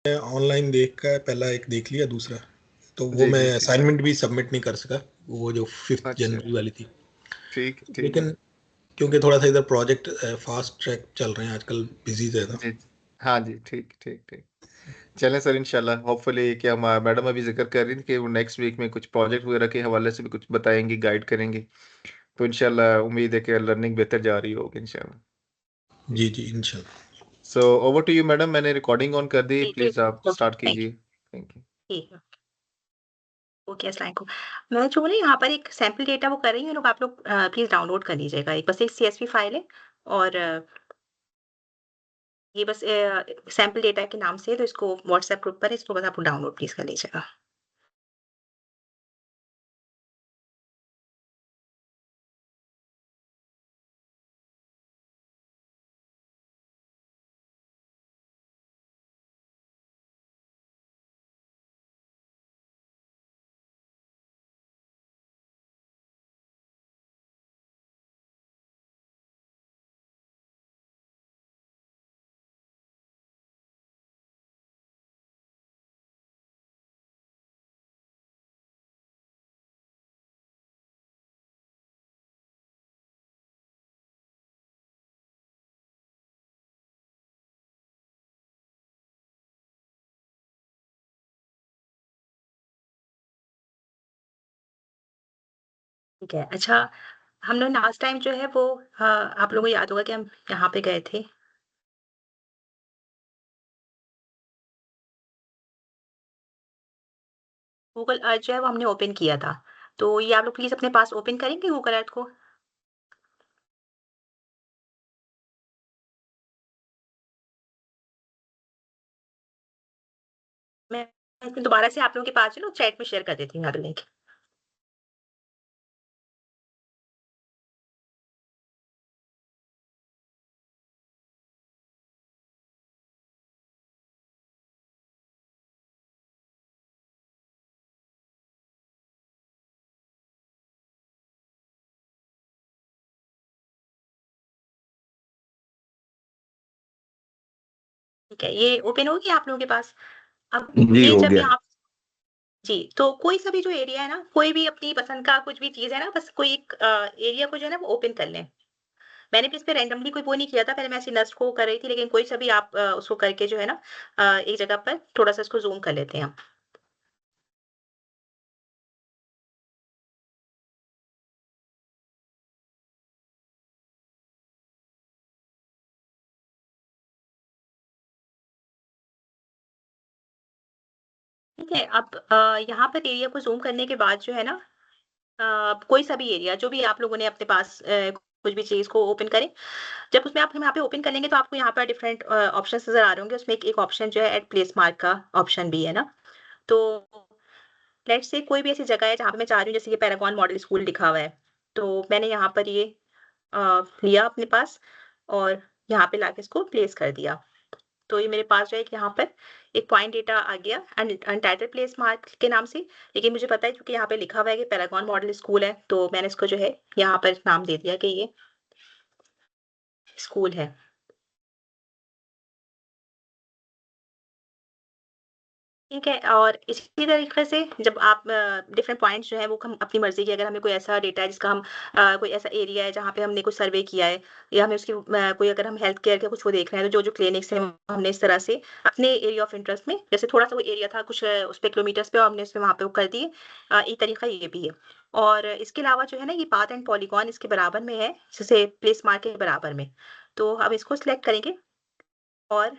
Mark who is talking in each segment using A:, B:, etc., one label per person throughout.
A: Online देख कर पहला एक देख लिया, दूसरा तो वो
B: जी
A: मैं
B: जी जी।
A: असाइनमेंट भी सबमिट नहीं कर सका, वो जो 5
B: अच्छा।
A: जनवरी वाली थी।
B: ठीक ठीक है।
A: लेकिन क्योंकि थोड़ा सा इधर प्रोजेक्ट फास्ट ट्रैक चल रहे हैं आजकल, बिजी ज़्यादा।
B: जी जी। हाँ जी, ठीक ठीक ठीक। चलें सर, इंशाल्लाह होपफुली कि हम मैडम अभी ज़िक्र कर रही थी कि वो नेक्स्ट वीक में कुछ प्रोजेक्ट वगैरह के हवाले से भी कुछ बताएँगी, गाइड करेंगी। तो इंशाल्लाह उम्मीद है कि लर्निंग बेहतर जा रही होगी इंशाल्लाह।
A: जी, जी, इंशाल्लाह।
B: So over to you madam, मैंने रिकॉर्डिंग ऑन कर दी,
C: जी, जी,
B: प्लीज़ आप
C: ओके,
B: स्टार्ट
C: थैंक
B: कीजिए।
C: यू।
B: Thank you.
C: ठीक है। ओके, अस्सलाम वालेकुम। मैं जो ना यहाँ पर एक सैंपल डेटा वो कर रही हूँ, आप लोग प्लीज़ डाउनलोड कर लीजिएगा। एक बस एक सीएसवी फाइल है और ये बस सैंपल डेटा के नाम से है, तो इसको व्हाट्सएप ग्रुप पर इसको बस आप डाउनलोड प्लीज़ कर लीजिएगा। ठीक है। अच्छा, हम लोग लास्ट टाइम जो है वो आप लोगों को याद होगा कि हम यहाँ पे गए थे। गूगल अर्थ जो है वो हमने ओपन किया था। तो ये आप लोग प्लीज़ अपने पास ओपन करेंगे गूगल अर्थ को? मैं दोबारा से आप लोगों के पास जो है ना चैट में शेयर कर देती हूँ यहाँ पे लिंक। ठीक है, ये ओपन हो गया आप लोगों के पास? अब
B: जी,
C: ये
B: हो
C: जब
B: गया।
C: यहाँ जी, तो कोई सा भी जो एरिया है ना, कोई भी अपनी पसंद का कुछ भी चीज़ है ना, बस कोई एक एरिया को जो है ना वो ओपन कर लें। मैंने भी इस पे रैंडमली कोई वो नहीं किया था, पहले मैं ऐसे नस्ट को कर रही थी, लेकिन कोई सा भी आप उसको करके जो है ना एक जगह पर थोड़ा-सा इसको ज़ूम कर लेते हैं हम। ठीक है, अब यहाँ पर एरिया को ज़ूम करने के बाद जो है ना कोई सा भी एरिया जो भी आप लोगों ने अपने पास कुछ भी चीज़ को ओपन करें। जब उसमें आप हम यहाँ पे ओपन कर लेंगे तो आपको यहाँ पर डिफरेंट ऑप्शंस नज़र आ रहे होंगे। उसमें एक ऑप्शन जो है एड प्लेस मार्क का ऑप्शन भी है ना। तो लेट्स से कोई भी ऐसी जगह है जहाँ पे मैं चाह रही हूँ जैसे ये पैरागॉन मॉडल स्कूल लिखा हुआ है। तो मैंने यहाँ पर ये लिया अपने पास और यहाँ पे लाके इसको प्लेस कर दिया। तो ये मेरे पास जो है कि यहाँ पर एक पॉइंट डेटा आ गया अनटाइटल्ड प्लेस मार्क के नाम से। लेकिन मुझे पता है क्योंकि यहाँ पे लिखा हुआ है कि पैरागॉन मॉडल स्कूल है, तो मैंने इसको जो है यहाँ पर नाम दे दिया कि ये स्कूल है। ठीक है, और इसी तरीके से जब आप डिफरेंट पॉइंट्स जो है वो हम अपनी मर्ज़ी की, अगर हमें कोई ऐसा डेटा है जिसका हम कोई ऐसा एरिया है जहाँ पे हमने कुछ सर्वे किया है या हमें उसकी कोई अगर हम हेल्थ केयर का कुछ वो देख रहे हैं, तो जो-जो क्लिनिक्स हैं हमने इस तरह से अपने एरिया ऑफ इंटरेस्ट में जैसे थोड़ा-सा वो एरिया था कुछ उस पे किलोमीटर्स पे और हमने उसमें वहाँ पे वो कर दिए। एक तरीका ये भी है। और इसके अलावा जो है ना ये पाथ एंड पॉलीगॉन इसके बराबर में है, जैसे प्लेस मार्क के बराबर में। तो अब इसको सिलेक्ट करेंगे और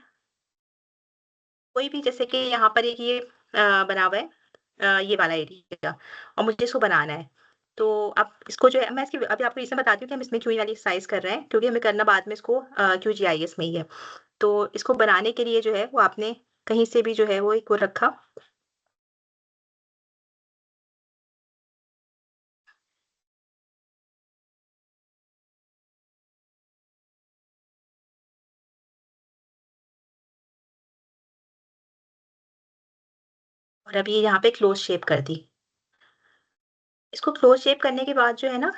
C: कोई भी जैसे कि यहाँ पर एक ये बना हुआ है ये वाला एरिया और मुझे इसको बनाना है। तो अब इसको जो है मैं इसकी अभी आपको रीज़न बताती हूँ कि हम इसमें क्यों ये वाली एक्सरसाइज़ कर रहे हैं, क्योंकि हमें करना बाद में इसको क्यूजीआईएस में ही है। तो इसको बनाने के लिए जो है वो आपने कहीं से भी जो है वो एक वो रखा और अभी यहाँ पे क्लोज़ शेप कर दी। इसको क्लोज़ शेप करने के बाद जो है ना,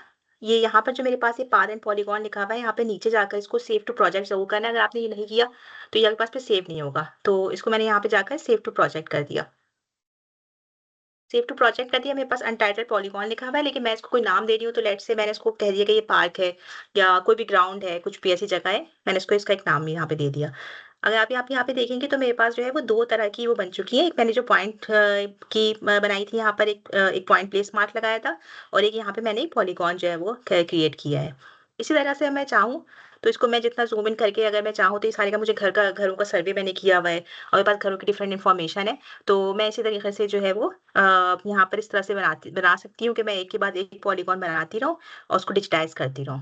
C: ये यहाँ पर जो मेरे पास ये पाथ एंड पॉलीगॉन लिखा हुआ है, यहाँ पे नीचे जाकर इसको सेव टू प्रोजेक्ट ज़रूर करना है। अगर आपने ये नहीं किया, तो ये आपके पास फिर सेव नहीं होगा। तो इसको मैंने यहाँ पे जाकर सेव टू प्रोजेक्ट कर दिया। सेव टू प्रोजेक्ट कर दिया, मेरे पास अनटाइटल्ड पॉलीगॉन लिखा हुआ है, लेकिन मैं इसको कोई नाम दे रही हूँ, तो लेट्स से मैंने इसको कह दिया कि ये पार्क है या कोई भी ग्राउंड है, कुछ भी ऐसी जगह है, मैंने इसको इसका एक नाम यहाँ पे दे दिया। अगर आप यहाँ पे देखेंगे तो मेरे पास जो है वो 2 तरह की वो बन चुकी है। एक मैंने जो पॉइंट की बनाई थी, यहाँ पर एक पॉइंट प्लेस मार्क लगाया था, और एक यहाँ पे मैंने एक पॉलीगॉन जो है वो क्रिएट किया है। इसी तरह से मैं चाहूँ तो इसको मैं जितना ज़ूम इन करके अगर मैं चाहूँ तो ये सारे का मुझे घरों का सर्वे मैंने किया हुआ है, और मेरे पास घरों की डिफरेंट इन्फॉर्मेशन है। तो मैं इसी तरीके से जो है वो यहाँ पर इस तरह से बना सकती हूँ कि मैं एक के बाद एक पॉलीगॉन बनाती रहूँ और उसको डिजिटाइज़ करती रहूँ।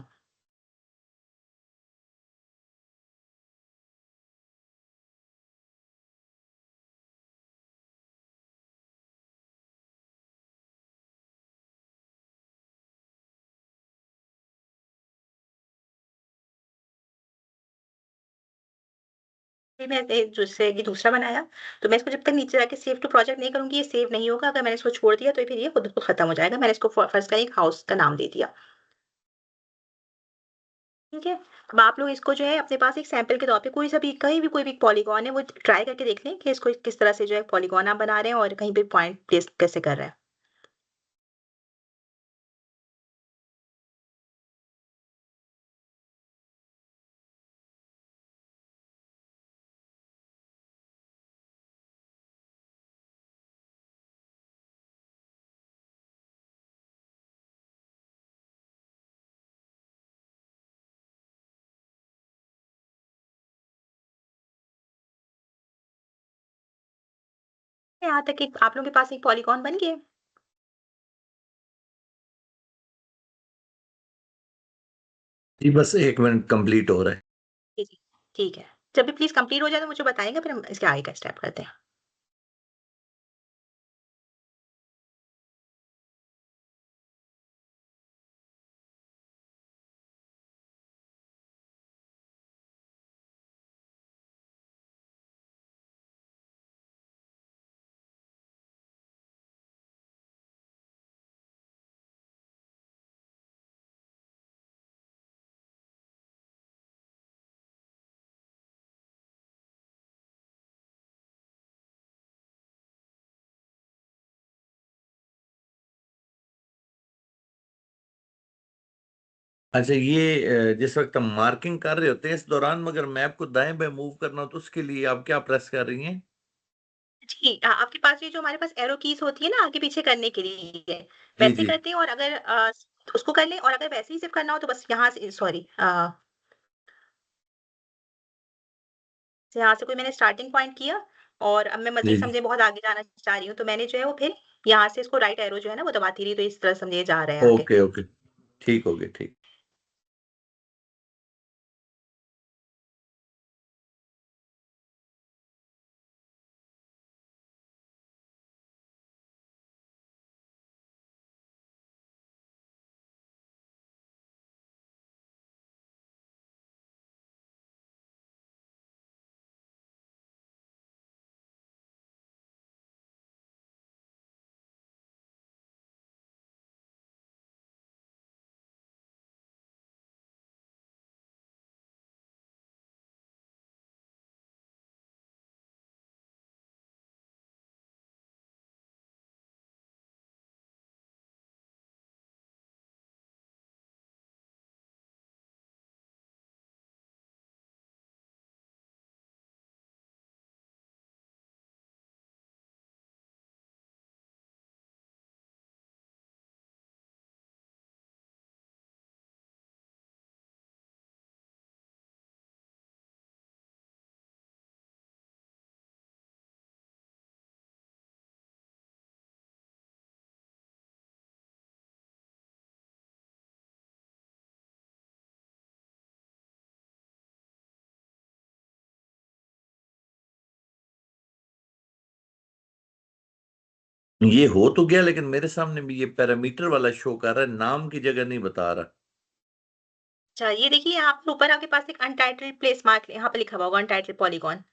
C: फिर मैंने जैसे ये दूसरा बनाया, तो मैं इसको जब तक नीचे जाके सेव टू प्रोजेक्ट नहीं करूँगी, ये सेव नहीं होगा। अगर मैंने इसको छोड़ दिया तो फिर ये खुद ब खुद खत्म हो जाएगा। मैंने इसको फर्स्ट का एक हाउस का नाम दे दिया। ठीक है? अब आप लोग इसको जो है अपने पास एक सैंपल के तौर पे कोई सा भी कहीं भी कोई भी पॉलीगॉन है, वो ट्राई करके देख लें कि इसको किस तरह से जो है पॉलीगॉन आप बना रहे हैं और कहीं पे पॉइंट प्लेस कैसे कर रहे हैं। यहाँ तक एक आप लोगों के पास एक पॉलीगॉन बन गया है?
D: जी बस 1 मिनट कंप्लीट हो रहा है।
C: जी, जी। ठीक है। जब भी प्लीज़ कंप्लीट हो जाए तो मुझे बताइएगा, फिर हम इसके आगे का स्टेप करते हैं।
D: अच्छा ये जिस वक्त हम मार्किंग कर रहे होते हैं इस दौरान मगर मैप को दाएं बाएं मूव करना हो तो उसके लिए आप क्या प्रेस कर रही हैं?
C: जी, आपके पास ये जो हमारे पास एरो कीज़ होती है ना आगे पीछे करने के लिए,
D: जी
C: वैसे
D: जी।
C: करते हैं। और अगर उसको कर लें, और अगर वैसे ही सिर्फ़ करना हो तो बस यहाँ से सॉरी यहाँ से कोई मैंने स्टार्टिंग पॉइंट किया, और अब मैं
D: जी
C: मज़ीद
D: जी।
C: समझे बहुत आगे जाना चाह रही हूँ, तो मैंने जो है वो फिर यहाँ से इसको राइट एरो जो है ना वो दबाती रही, तो इस तरह समझिए जा रहा है आगे।
D: Okay okay. ठीक हो गया ठीक। ये हो तो गया लेकिन मेरे सामने भी ये पैरामीटर वाला शो कर रहा है, नाम की जगह नहीं बता रहा।
C: अच्छा, ये देखिए आप ऊपर आपके पास एक अनटाइटल्ड प्लेस मार्क यहाँ पे लिखा हुआ होगा अनटाइटल्ड पॉलीगॉन।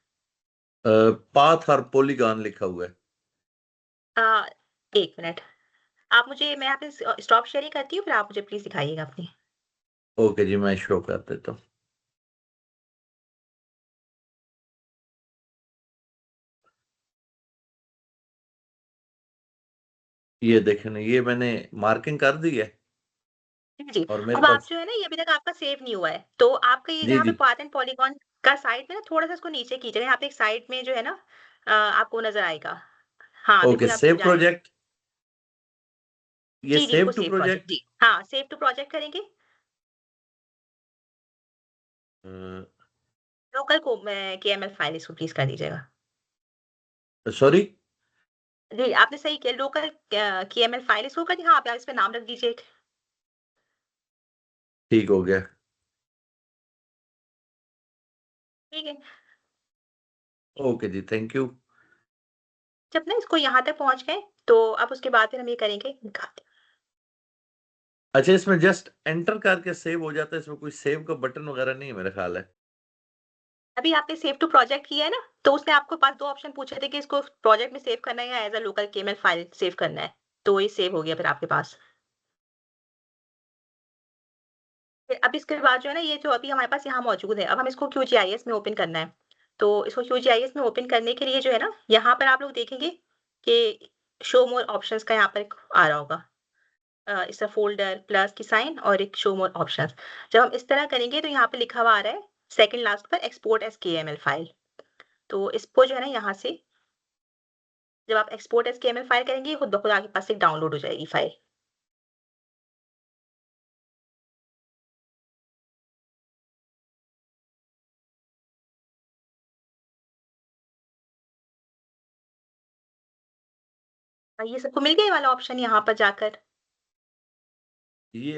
D: पाथ और पॉलीगॉन लिखा हुआ है।
C: अ, 1 मिनट। आप मुझे मैं यहाँ पे स्टॉप शेयरिंग करती हूँ, फिर आप मुझे प्लीज़ दिखाइएगा अपनी।
D: ओके जी, मैं शो कर देता हूँ। ये देखें ना, ये मैंने मार्किंग कर दी है
C: जी,
D: और मेरे
C: अब आप
D: पास।
C: जो है ना, ये अभी तक आपका सेव नहीं हुआ है, तो आपका ये
D: जी
C: जहाँ पे
D: जी।
C: पाथ एंड पॉलीगॉन का साइड में ना थोड़ा-सा इसको नीचे कीजिएगा, यहाँ पे एक साइड में जो है ना आपको नज़र आएगा। हाँ,
D: ओके,
C: बिल्कुल आप
D: सेव
C: जाएँ।
D: प्रोजेक्ट। ये
C: जी,
D: सेव
C: बिल्कुल
D: टू
C: सेव प्रोजेक्ट
D: प्रोजेक्ट।
C: जी। हाँ, सेव टू प्रोजेक्ट करेंगे। लोकल को केएमएल फाइल इसको प्लीज़ कर दीजिएगा।
D: सॉरी।
C: जी, आपने सही किया लोकल केएमएल फाइल इसको कर दी। हाँ, आप इस पे नाम रख दीजिए एक।
D: ठीक हो गया।
C: ठीक है।
D: ओके जी, थैंक यू।
C: जब ना इसको यहाँ तक पहुँच गए, तो अब उसके बाद फिर हम ये करेंगे निकाल।
D: अच्छा, इसमें जस्ट एंटर करके सेव हो जाता है, इसमें कोई सेव का बटन वगैरह नहीं है मेरा ख्याल है।
C: अभी आपने सेव टू प्रोजेक्ट किया है ना, तो उसने आपको पास 2 ऑप्शन पूछे थे कि इसको प्रोजेक्ट में सेव करना है या as a local KML file save करना है। तो ये सेव हो गया फिर आपके पास। फिर अब इसके बाद जो है ना, ये जो अभी हमारे पास यहाँ मौजूद है, अब हम इसको क्यूजीआईएस में ओपन करना है। तो इसको क्यूजीआईएस में ओपन करने के लिए जो है ना, यहाँ पर आप लोग देखेंगे कि शो मोर ऑप्शंस का यहाँ पर एक आ रहा होगा। इस फ़ोल्डर प्लस की साइन और एक शो मोर ऑप्शंस। जब हम इस तरह करेंगे तो यहाँ पे लिखा हुआ आ रहा है सेकंड लास्ट पर एक्सपोर्ट एज़ केएमएल फाइल। तो इसको जो है ना यहाँ से जब आप एक्सपोर्ट एज़ केएमएल फाइल करेंगे, खुद ब खुद आपके पास से डाउनलोड हो जाएगी फाइल। ये सबको मिल गया ये वाला ऑप्शन यहाँ पर जाकर?
D: ये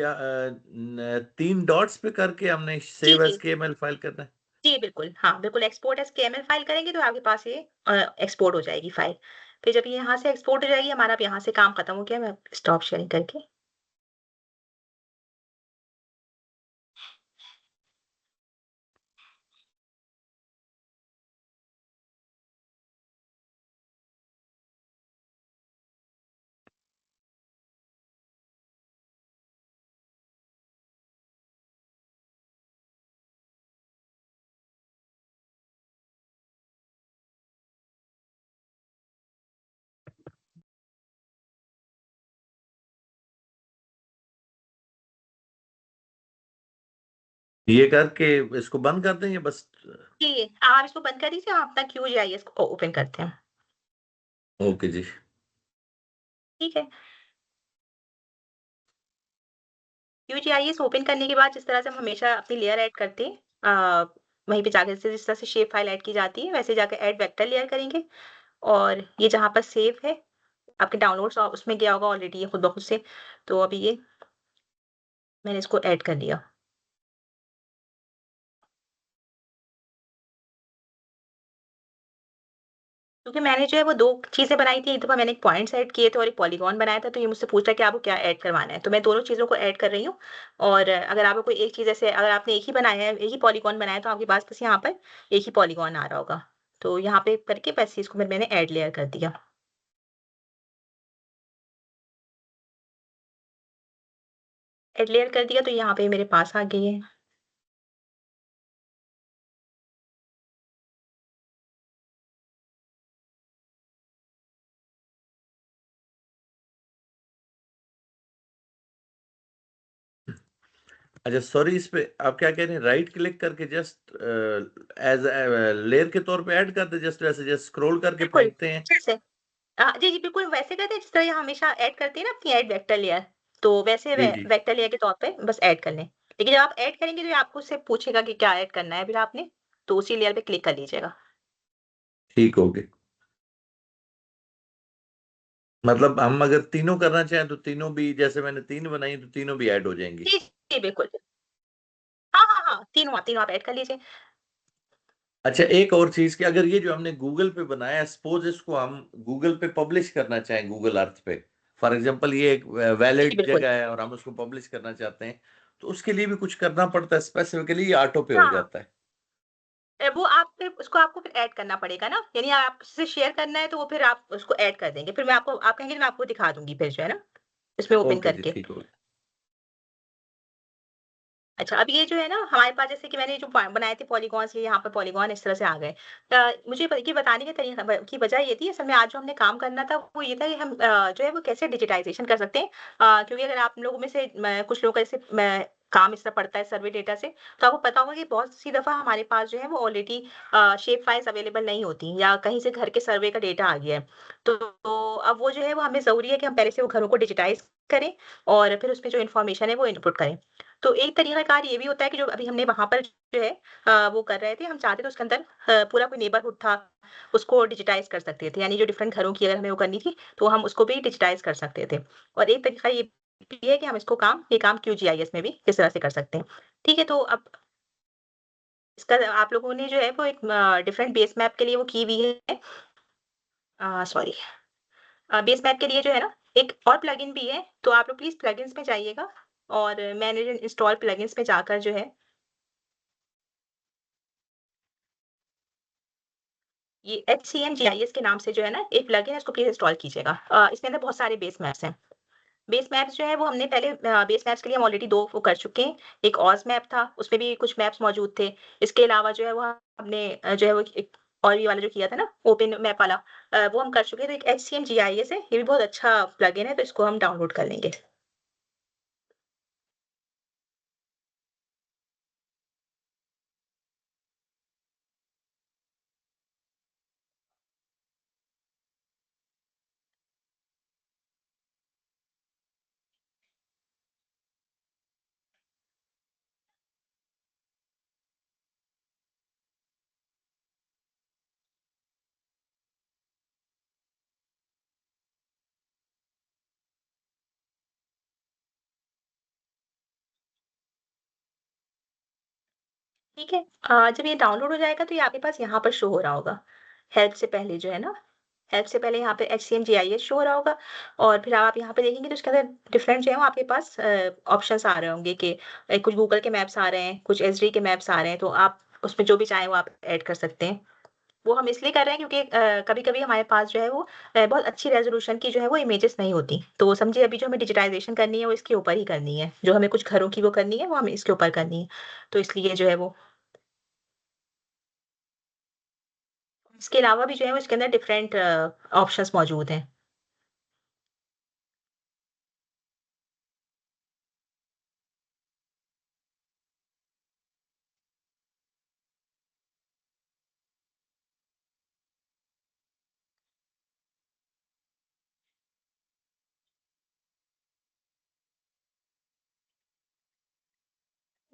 D: 3 डॉट्स पे करके हमने
C: जी,
D: सेव एज़
C: जी।
D: केएमएल फाइल करना है।
C: जी, बिल्कुल। हाँ, बिल्कुल एक्सपोर्ट एज़ केएमएल फाइल करेंगे तो आपके पास ये एक्सपोर्ट हो जाएगी फाइल। फिर जब ये यहाँ से एक्सपोर्ट हो जाएगी हमारा अब यहाँ से काम खत्म हो गया। मैं स्टॉप शेयरिंग करके
D: ये करके इसको बंद कर देंगे बस।
C: जी, आप इसको बंद कर दीजिए, हम अपना क्यूजीआईएस को ओपन करते हैं।
D: ओके जी।
C: ठीक है। क्यूजीआईएस ओपन करने के बाद जिस तरह से हम हमेशा अपनी लेयर ऐड करते हैं, वहीं पे जाकर से जिस तरह से शेप फाइल ऐड की जाती है, वैसे जाकर ऐड वेक्टर लेयर करेंगे और ये जहाँ पर सेव है, आपके डाउनलोड्स उसमें गया होगा ऑलरेडी ये खुद ब खुद से। तो अभी ये मैंने इसको ऐड कर दिया। क्योंकि मैंने जो है वो 2 चीज़ें बनाई थी, एक दफ़ा मैंने एक पॉइंट्स ऐड किए थे और एक पॉलीगॉन बनाया था, तो ये मुझसे पूछ रहा है कि आपको क्या ऐड करवाना है, तो मैं दोनों चीज़ों को ऐड कर रही हूँ। और अगर आपको कोई एक चीज़ ऐसे अगर आपने एक ही बनाया है, एक ही पॉलीगॉन बनाया है, तो आपके पास बस यहाँ पर एक ही पॉलीगॉन आ रहा होगा। तो यहाँ पे करके बस इसको फिर मैंने ऐड लेयर कर दिया। ऐड लेयर कर दिया तो यहाँ पे मेरे पास आ गई है।
D: अच्छा सॉरी, इस पे आप क्या कह रहे हैं, राइट क्लिक करके जस्ट एज लेयर के तौर पे ऐड कर दे, जस्ट वैसे जस्ट स्क्रॉल करके
C: बिल्कुल,
D: फेंकते हैं।
C: अच्छे से। जी, जी, बिल्कुल वैसे करते हैं जिस तरह ये हमेशा ऐड करते हैं ना अपनी ऐड वेक्टर लेयर, तो वैसे
D: जी जी।
C: वेक्टर लेयर के तौर पे बस ऐड कर लें। लेकिन जब आप ऐड करेंगे तो ये आपको उससे पूछेगा कि क्या ऐड करना है फिर आपने, तो उसी लेयर पे क्लिक कर लीजिएगा।
D: ठीक हो गया। मतलब हम अगर तीनों करना चाहें तो तीनों भी, जैसे मैंने 3 बनाई तो तीनों भी ऐड हो जाएंगी।
C: जी, जी, बिल्कुल। हाँ, हाँ, हाँ, तीनों आप ऐड कर लीजिए।
D: अच्छा, एक और चीज कि अगर ये जो हमने गूगल पे बनाया, सपोज इसको हम गूगल पे पब्लिश करना चाहें, गूगल अर्थ पे फॉर एग्जांपल, ये एक
C: जी,
D: वैलिड
C: बिल्कुल।
D: जगह है और हम उसको पब्लिश करना चाहते हैं, तो उसके लिए भी कुछ करना पड़ता है स्पेसिफिकली, या ऑटो पे हो
C: हाँ,
D: जाता है?
C: वो आप फिर उसको आपको फिर ऐड करना पड़ेगा ना, यानी आप उससे शेयर करना है तो वो फिर आप उसको ऐड कर देंगे। फिर मैं आपको आप कहेंगे तो मैं आपको दिखा दूँगी फिर जो है ना। इसमें ओपन
D: ओके जी,
C: करके।
D: ठीक हो गया।
C: अच्छा, अब ये जो है ना हमारे पास जैसे कि मैंने जो बनाए थे पॉलीगॉन्स, ये यहाँ पे पॉलीगॉन इस तरह से आ गए। मुझे ये बताने का तरीका की वजह ये थी, असल में आज जो हमने काम करना था वो ये था कि हम जो है वो कैसे डिजिटाइजेशन कर सकते हैं। क्योंकि अगर आप लोगों में से कुछ लोग ऐसे काम इस तरह पड़ता है सर्वे डेटा से, तो आपको पता होगा कि बहुत सी दफा हमारे पास जो है वो ऑलरेडी शेप फाइल्स अवेलेबल नहीं होती, या कहीं से घर के सर्वे का डेटा आ गया है। तो अब वो जो है वो हमें जरूरी है कि हम पहले से वो घरों को डिजिटाइज करें और फिर उसमें जो इन्फॉर्मेशन है वो इनपुट करें। तो एक तरीकाकार ये भी होता है कि जो अभी हमने वहाँ पर जो है वो कर रहे थे, हम चाहते थे उसके अंदर पूरा कोई नेबरहुड था, उसको डिजिटाइज़ कर सकते थे। यानी जो डिफरेंट घरों की अगर हमें वो करनी थी, तो हम उसको भी डिजिटाइज़ कर सकते थे। और एक तरीका ये भी है कि हम ये काम QGIS में भी इस तरह से कर सकते हैं। ठीक है, तो अब इसका आप लोगों ने जो है वो एक डिफरेंट बेस मैप के लिए वो की हुई है। सॉरी, बेस मैप के लिए जो है ना एक और प्लगइन भी है, तो आप लोग प्लीज़ प्लगइन्स में जाइएगा और मैनेज एंड इंस्टॉल प्लगइन्स में जाकर जो है ये HCM GIS के नाम से जो है ना एक प्लगइन है, इसको प्लीज़ इंस्टॉल कीजिएगा। इसके अंदर बहुत सारे बेस मैप्स हैं। बेस मैप्स जो है वो हमने पहले बेस मैप्स के लिए हम ऑलरेडी 2 वो कर चुके हैं। एक ऑज़ मैप था, उसमें भी कुछ मैप्स मौजूद थे। इसके अलावा जो है वो हमने जो है वो एक और ये वाला जो किया था ना ओपन मैप वाला, वो हम कर चुके हैं। तो एक HCM GIS है, ये भी बहुत अच्छा प्लगइन है, तो इसको हम डाउनलोड कर लेंगे। ठीक है। जब ये डाउनलोड हो जाएगा तो ये आपके पास यहाँ पर शो हो रहा होगा। हेल्प से पहले जो है ना, हेल्प से पहले यहाँ पे HCM GIS शो हो रहा होगा और फिर आप यहाँ पे देखेंगे तो इसके अंदर डिफरेंट जो है वो आपके पास ऑप्शन्स आ रहे होंगे कि कुछ गूगल के मैप्स आ रहे हैं, कुछ एसडी के मैप्स आ रहे हैं, तो आप उसमें जो भी चाहें वो आप ऐड कर सकते हैं। वो हम इसलिए कर रहे हैं क्योंकि कभी-कभी हमारे पास जो है वो बहुत अच्छी रेज़ोल्यूशन की जो है वो इमेजेस नहीं होती। तो समझिए अभी जो हमें डिजिटाइज़ेशन करनी है वो इसके ऊपर ही करनी है। जो हमें कुछ घरों की वो करनी है वो हमें इसके ऊपर करनी है। तो इसलिए जो है वो इसके अलावा भी जो है वो इसके अंदर डिफरेंट ऑप्शंस मौजूद हैं।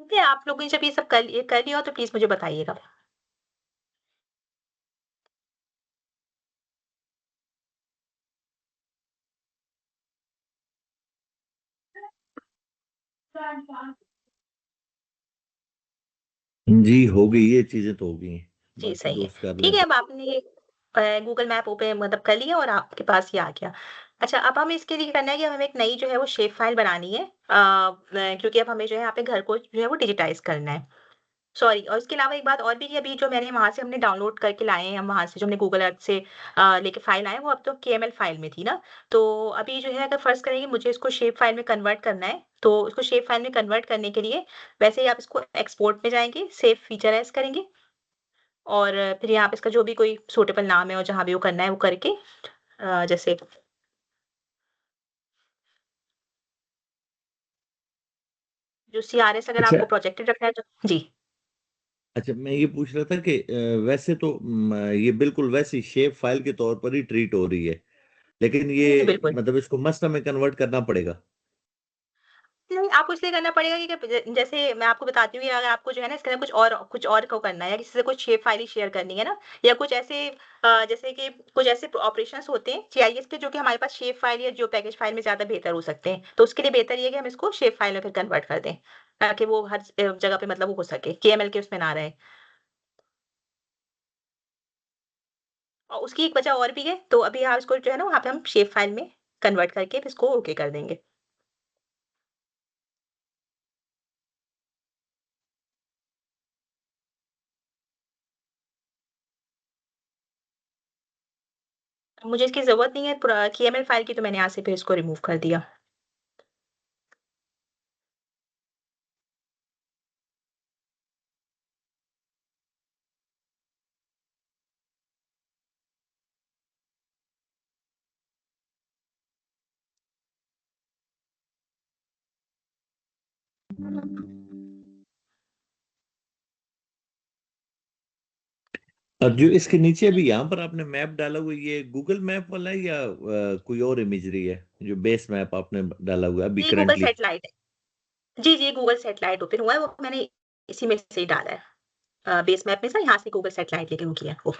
C: ठीक है, आप लोगों ने जब ये सब कर लिया हो तो प्लीज़ मुझे बताइएगा।
D: जी, हो गई ये चीज़ें तो हो गई हैं।
C: जी,
D: बाकी
C: सही है।
D: दोस्त कर
C: ठीक
D: लें
C: है,
D: तो
C: अब आपने ये गूगल मैप ओपन मतलब कर लिया और आपके पास ये आ गया। अच्छा, अब हमें इसके लिए करना है कि हमें एक नई जो है वो शेप फाइल बनानी है। क्योंकि अब हमें जो है यहाँ पे घर को जो है वो डिजिटाइज़ करना है। सॉरी, और इसके अलावा एक बात और भी कि अभी जो मैंने वहाँ से हमने डाउनलोड करके लाए हैं, हम वहाँ से जो हमने गूगल अर्थ से लेके फाइल लाए हैं, वो अब तो KML फाइल में थी ना। तो अभी जो है अगर फ़र्ज़ करें कि मुझे इसको शेप फाइल में कन्वर्ट करना है, तो इसको शेप फाइल में कन्वर्ट करने के लिए वैसे ही आप इसको एक्सपोर्ट में जाएँगे, सेव फीचर एज़ करेंगे और फिर यहाँ पे इसका जो भी कोई सूटेबल नाम है और जहाँ भी वो करना है वो करके जैसे जो CRS अगर
D: अच्छा,
C: आपको प्रोजेक्टेड रखना है तो जी।
D: अच्छा मैं ये पूछ रहा था कि वैसे तो ये बिल्कुल वैसी शेप फाइल के तौर पर ही ट्रीट हो रही है, लेकिन
C: जी, जी,
D: ये
C: बिल्कुल।
D: मतलब इसको मस्ट में कन्वर्ट करना पड़ेगा।
C: नहीं, आपको इसलिए करना पड़ेगा कि जैसे मैं आपको बताती हूँ कि अगर आपको जो है ना इसके अंदर कुछ और को करना है या किसी से कुछ शेप फाइल ही शेयर करनी है ना, या कुछ ऐसे जैसे कि कुछ ऐसे ऑपरेशंस होते हैं जीआईएस के जो कि हमारे पास शेप फाइल या जो पैकेज फाइल में ज़्यादा बेहतर हो सकते हैं। तो उसके लिए बेहतर ये है कि हम इसको शेप फाइल में फिर कन्वर्ट कर दें, ताकि वो हर जगह पे मतलब वो हो सके, केएमएल के उसमें ना रहे। और उसकी एक वजह और भी है, तो अभी आप इसको जो है ना वहाँ पे हम शेप फाइल में कन्वर्ट करके फिर इसको ओके कर देंगे। मुझे इसकी ज़रूरत नहीं है केएमएल फाइल की, तो मैंने यहाँ से फिर इसको रिमूव कर दिया।
D: और जो इसके नीचे अभी यहाँ पर आपने मैप डाला हुआ है, ये गूगल मैप वाला है या कोई और इमेजरी है जो बेस मैप आपने डाला हुआ है अभी
C: जी गूगल
D: करंटली?
C: सैटेलाइट है। जी, जी गूगल सैटेलाइट ओपन हुआ है, वो मैंने इसी में से ही डाला है। बेस मैप में से यहाँ से गूगल सैटेलाइट लेके वो किया है।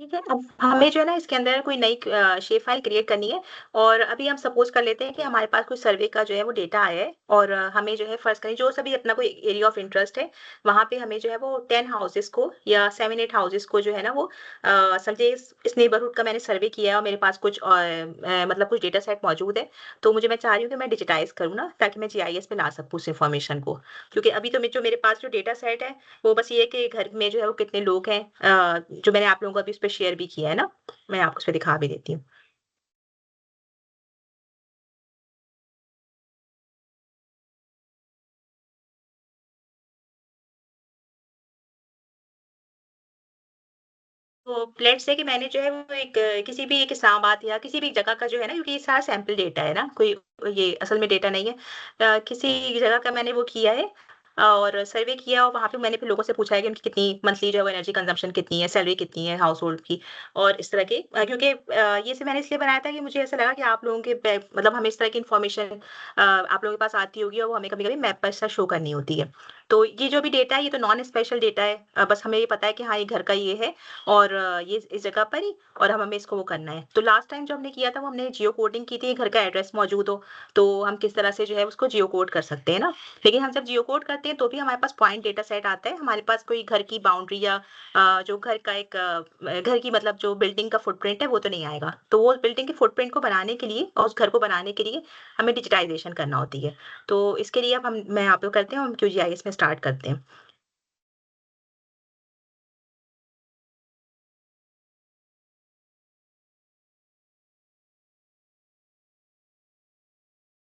C: ठीक है, अब हमें जो है ना इसके अंदर कोई नई शेप फ़ाइल क्रिएट करनी है और अभी हम सपोज़ कर लेते हैं कि हमारे पास कोई सर्वे का जो है वो डेटा आया है और हमें जो है फ़र्ज़ करें जो सभी अपना कोई एरिया ऑफ़ इंटरेस्ट है, वहाँ पे हमें जो है वो 10 हाउसेज़ को या 7-8 हाउसेज़ को जो है ना वो समझिए इस नेबरहुड का मैंने सर्वे किया है और मेरे पास कुछ मतलब कुछ डेटा सेट मौजूद है, तो मैं चाह रही हूँ कि मैं डिजिटाइज़ करूँ ना ताकि मैं जीआईएस में ला सकूँ उस इन्फॉर्मेशन को। क्योंकि अभी तो जो मेरे पास जो डेटा सेट है वो बस ये है कि घर में जो है वो कितने लोग हैं जो मैंने आप लोगों को अभी उस पे शेयर भी किया है ना, मैं आपको उसपे दिखा भी देती हूँ। तो लेट्स से कि मैंने जो है वो किसी भी एक इस्लामाबाद या किसी भी जगह का जो है ना क्योंकि ये सारा सैंपल डेटा है ना, कोई ये असल में डेटा नहीं है। किसी जगह का मैंने वो किया है और सर्वे किया और वहाँ पे मैंने फिर लोगों से पूछा है कि उनकी कितनी मंथली जो है वो एनर्जी कंज़म्पशन कितनी है, सैलरी कितनी है हाउस होल्ड की और इस तरह के क्योंकि ये सब मैंने इसलिए बनाया था कि मुझे ऐसा लगा कि आप लोगों के मतलब हमें इस तरह की इन्फॉर्मेशन आप लोगों के पास आती होगी और वो हमें कभी-कभी मैप पर ऐसा शो करनी होती है। तो ये जो भी डेटा है ये तो नॉन स्पेशल डेटा है बस हमें ये पता है कि हाँ, ये घर का ये है और ये इस जगह पर ही और हमें इसको वो करना है। तो लास्ट टाइम जो हमने किया था वो हमने जियो कोडिंग की थी, घर का एड्रेस मौजूद हो, तो हम किस तरह से जो है उसको जियो कोड कर सकते हैं ना। लेकिन हम जब जियो कोड करते हैं तो भी हमारे पास पॉइंट डेटा सेट आता है, हमारे पास कोई घर की बाउंड्री या जो घर का एक घर की मतलब जो बिल्डिंग का फुटप्रिंट है वो तो नहीं आएगा। तो वो बिल्डिंग के फुटप्रिंट को बनाने के लिए और उस घर को बनाने के लिए हमें डिजिटाइज़ेशन करना होती है। तो इसके लिए अब हम मैं आप लोग करते हैं, हम क्यूजीआईएस में स्टार्ट करते हैं।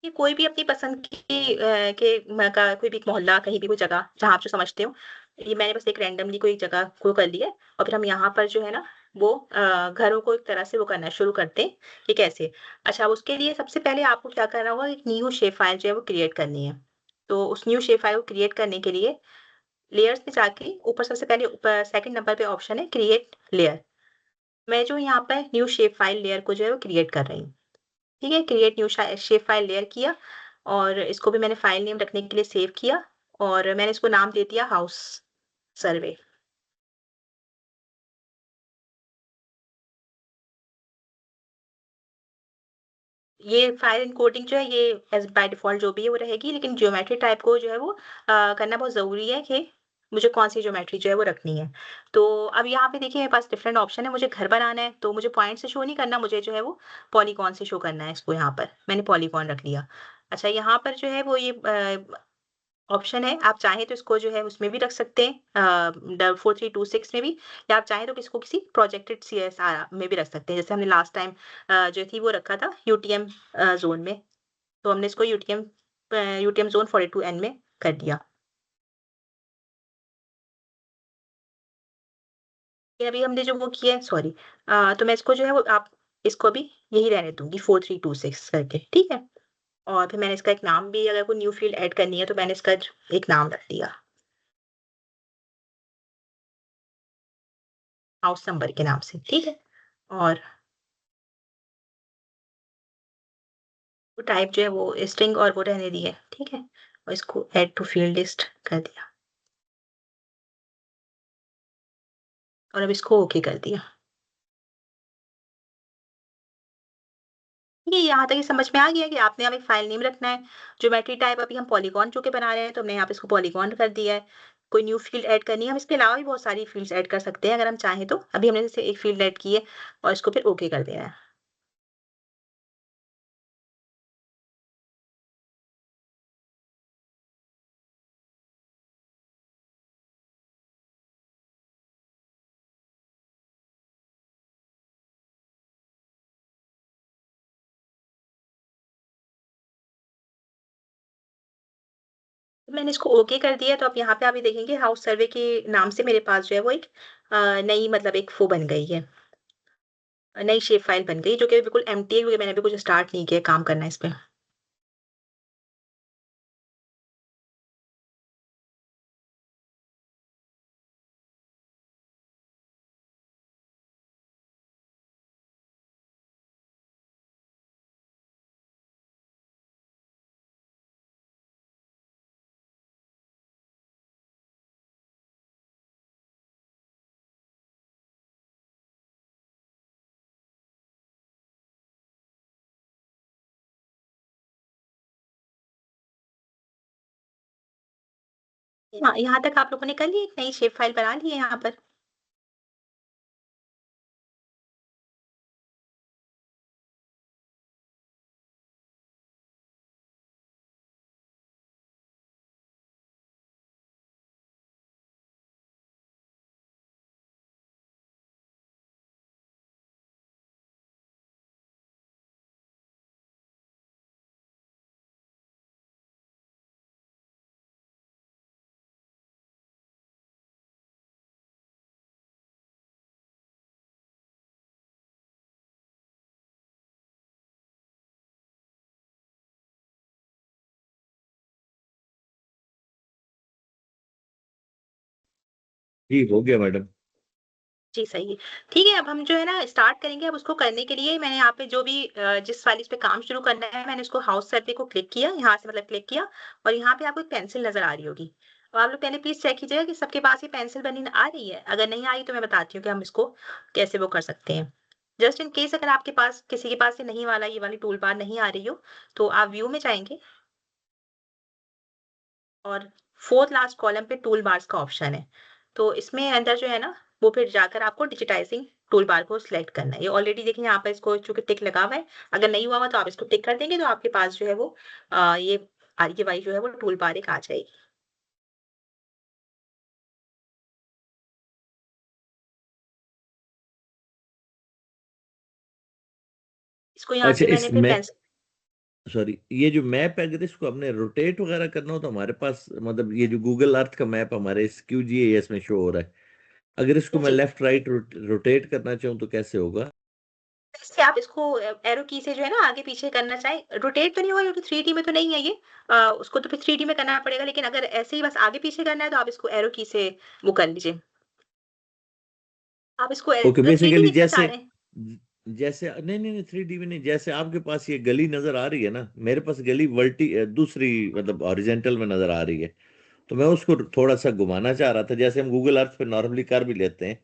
C: कि कोई भी अपनी पसंद की के म का कोई भी एक मोहल्ला, कहीं भी कोई जगह जहाँ आप जो समझते हो, ये मैंने बस एक रैंडमली कोई जगह को कर लिया है और फिर हम यहाँ पर जो है ना वो घरों को एक तरह से वो करना शुरू करते हैं कि कैसे। अच्छा उसके लिए सबसे पहले आपको क्या करना होगा एक न्यू शेप फ़ाइल जो है वो क्रिएट करनी है। तो उस न्यू शेप फ़ाइल को क्रिएट करने के लिए लेयर्स में जाके ऊपर सबसे पहले ऊपर सेकंड नंबर पे ऑप्शन है क्रिएट लेयर। मैं जो यहाँ पर न्यू शेप फ़ाइल लेयर को जो है वो क्रिएट कर रही हूँ। ठीक है, create new shape file layer किया और इसको भी मैंने फ़ाइल नेम रखने के लिए सेव किया और मैंने इसको नाम दे दिया हाउस सर्वे। ये फ़ाइल एन्कोडिंग जो है ये एज़ बाय डिफ़ॉल्ट जो भी है वो रहेगी लेकिन ज्योमेट्री टाइप को जो है वो करना बहुत ज़रूरी है कि मुझे कौन-सी ज्योमेट्री जो है वो रखनी है। तो अब यहाँ पे देखिए मेरे पास डिफरेंट ऑप्शन है, मुझे घर बनाना है तो मुझे पॉइंट से शो नहीं करना, मुझे जो है वो पॉलीगॉन से शो करना है इसको यहाँ पर। मैंने पॉलीगॉन रख लिया। अच्छा यहाँ पर जो है वो ये ऑप्शन है, आप चाहें तो इसको जो है उसमें भी रख सकते हैं 4326 में भी या आप चाहें तो इसको किसी प्रोजेक्टेड सीएसआर में भी रख सकते हैं। जैसे हमने लास्ट टाइम जो थी वो रखा था यूटीएम ज़ोन में, तो हमने इसको यूटीएम ज़ोन 42N में कर दिया। ये अभी हमने जो वो किया है सॉरी तो मैं इसको जो है वो आप इसको भी यही रहने दूँगी 4326 करके, ठीक है? और फिर मैंने इसका एक नाम भी अगर कोई न्यू फ़ील्ड ऐड करनी है तो मैंने इसका एक नाम रख दिया, हाउस नंबर के नाम से, ठीक है? और वो टाइप जो है वो स्ट्रिंग और वो रहने दी है, ठीक है? और इसको ऐड टू फील्ड लिस्ट कर दिया और अब इसको ओके कर दिया। ये यहाँ तक ये समझ में आ गया कि आपने हमें फाइल नेम रखना है, ज्योमेट्री टाइप अभी हम पॉलीगॉन चूँकि बना रहे हैं तो हमने यहाँ पे इसको पॉलीगॉन कर दिया है। कोई न्यू फील्ड ऐड करनी है, हम इसके अलावा भी बहुत सारी फील्ड्स ऐड कर सकते हैं अगर हम चाहें तो। अभी हमने जैसे एक फील्ड ऐड की है और इसको फिर ओके कर देना है। मैंने इसको ओके कर दिया, तो अब यहाँ पे आप ये देखेंगे हाउस सर्वे के नाम से मेरे पास जो है वो एक नई मतलब एक वो बन गई है, नई शेप फाइल बन गई, जो कि बिल्कुल एम्प्टी है, क्योंकि मैंने अभी कुछ स्टार्ट नहीं किया काम करना इस पे। हाँ, यहाँ तक आप लोगों ने कर ली, एक नई शेप फाइल बना ली है यहाँ पर।
D: जी हो गया मैडम।
C: जी, सही है। ठीक है, अब हम जो है ना स्टार्ट करेंगे। अब उसको करने के लिए मैंने यहाँ पे जो भी जिस वाली इस पे काम शुरू करना है, मैंने उसको हाउस सर्वे को क्लिक किया, यहाँ से मतलब क्लिक किया, और यहाँ पे आपको एक पेंसिल नज़र आ रही होगी। अब आप लोग पहले प्लीज़ चेक कीजिएगा कि सबके पास ये पेंसिल बनी आ रही है। अगर नहीं आ रही तो मैं बताती हूँ कि हम इसको कैसे वो कर सकते हैं। जस्ट इन केस अगर आपके पास किसी के पास ये वाली टूल बार नहीं आ रही हो, तो आप व्यू में जाएँगे और 4th लास्ट कॉलम पे टूल बार्स का ऑप्शन है। तो इसमें अंदर जो है ना, वो फिर जाकर आपको डिजिटाइजिंग टूल बार को सिलेक्ट करना है। ये ऑलरेडी देखिए यहाँ पे इसको चूँकि टिक लगा हुआ है, अगर नहीं हुआ तो आप इसको टिक कर देंगे, तो आपके पास जो है वो ये आरके जो है वो टूल बार एक आ जाएगी। इसको यहाँ
D: अच्छा
C: से मैंने
D: इस
C: फिर
D: मैं
C: पेंसिल
D: सॉरी, ये जो मैप है अगर इसको हमने रोटेट वगैरह करना हो तो हमारे पास मतलब ये जो गूगल अर्थ का मैप हमारे इस QGIS में शो हो रहा है, अगर इसको मैं
C: जी,
D: लेफ्ट राइट रोटेट करना चाहूँ तो कैसे होगा?
C: जैसे आप इसको एरो की से जो है ना आगे पीछे करना चाहें, रोटेट तो नहीं होगा क्योंकि 3D में तो नहीं है ये। उसको तो फिर 3D में करना पड़ेगा, लेकिन अगर ऐसे ही बस आगे पीछे करना है तो आप इसको एरो की से वो कर लीजिए। आप इसको
D: ओके
C: मतलब 3D
D: बेसिकली
C: देखना चाह रहे हैं?
D: जैसे नहीं नहीं नहीं 3D में नहीं, जैसे आपके पास ये गली नजर आ रही है ना, मेरे पास गली दूसरी मतलब हॉरिजेंटल में नजर आ रही है, तो मैं उसको थोड़ा सा घुमाना चाह रहा था जैसे हम गूगल अर्थ पे नॉर्मली कर भी लेते हैं।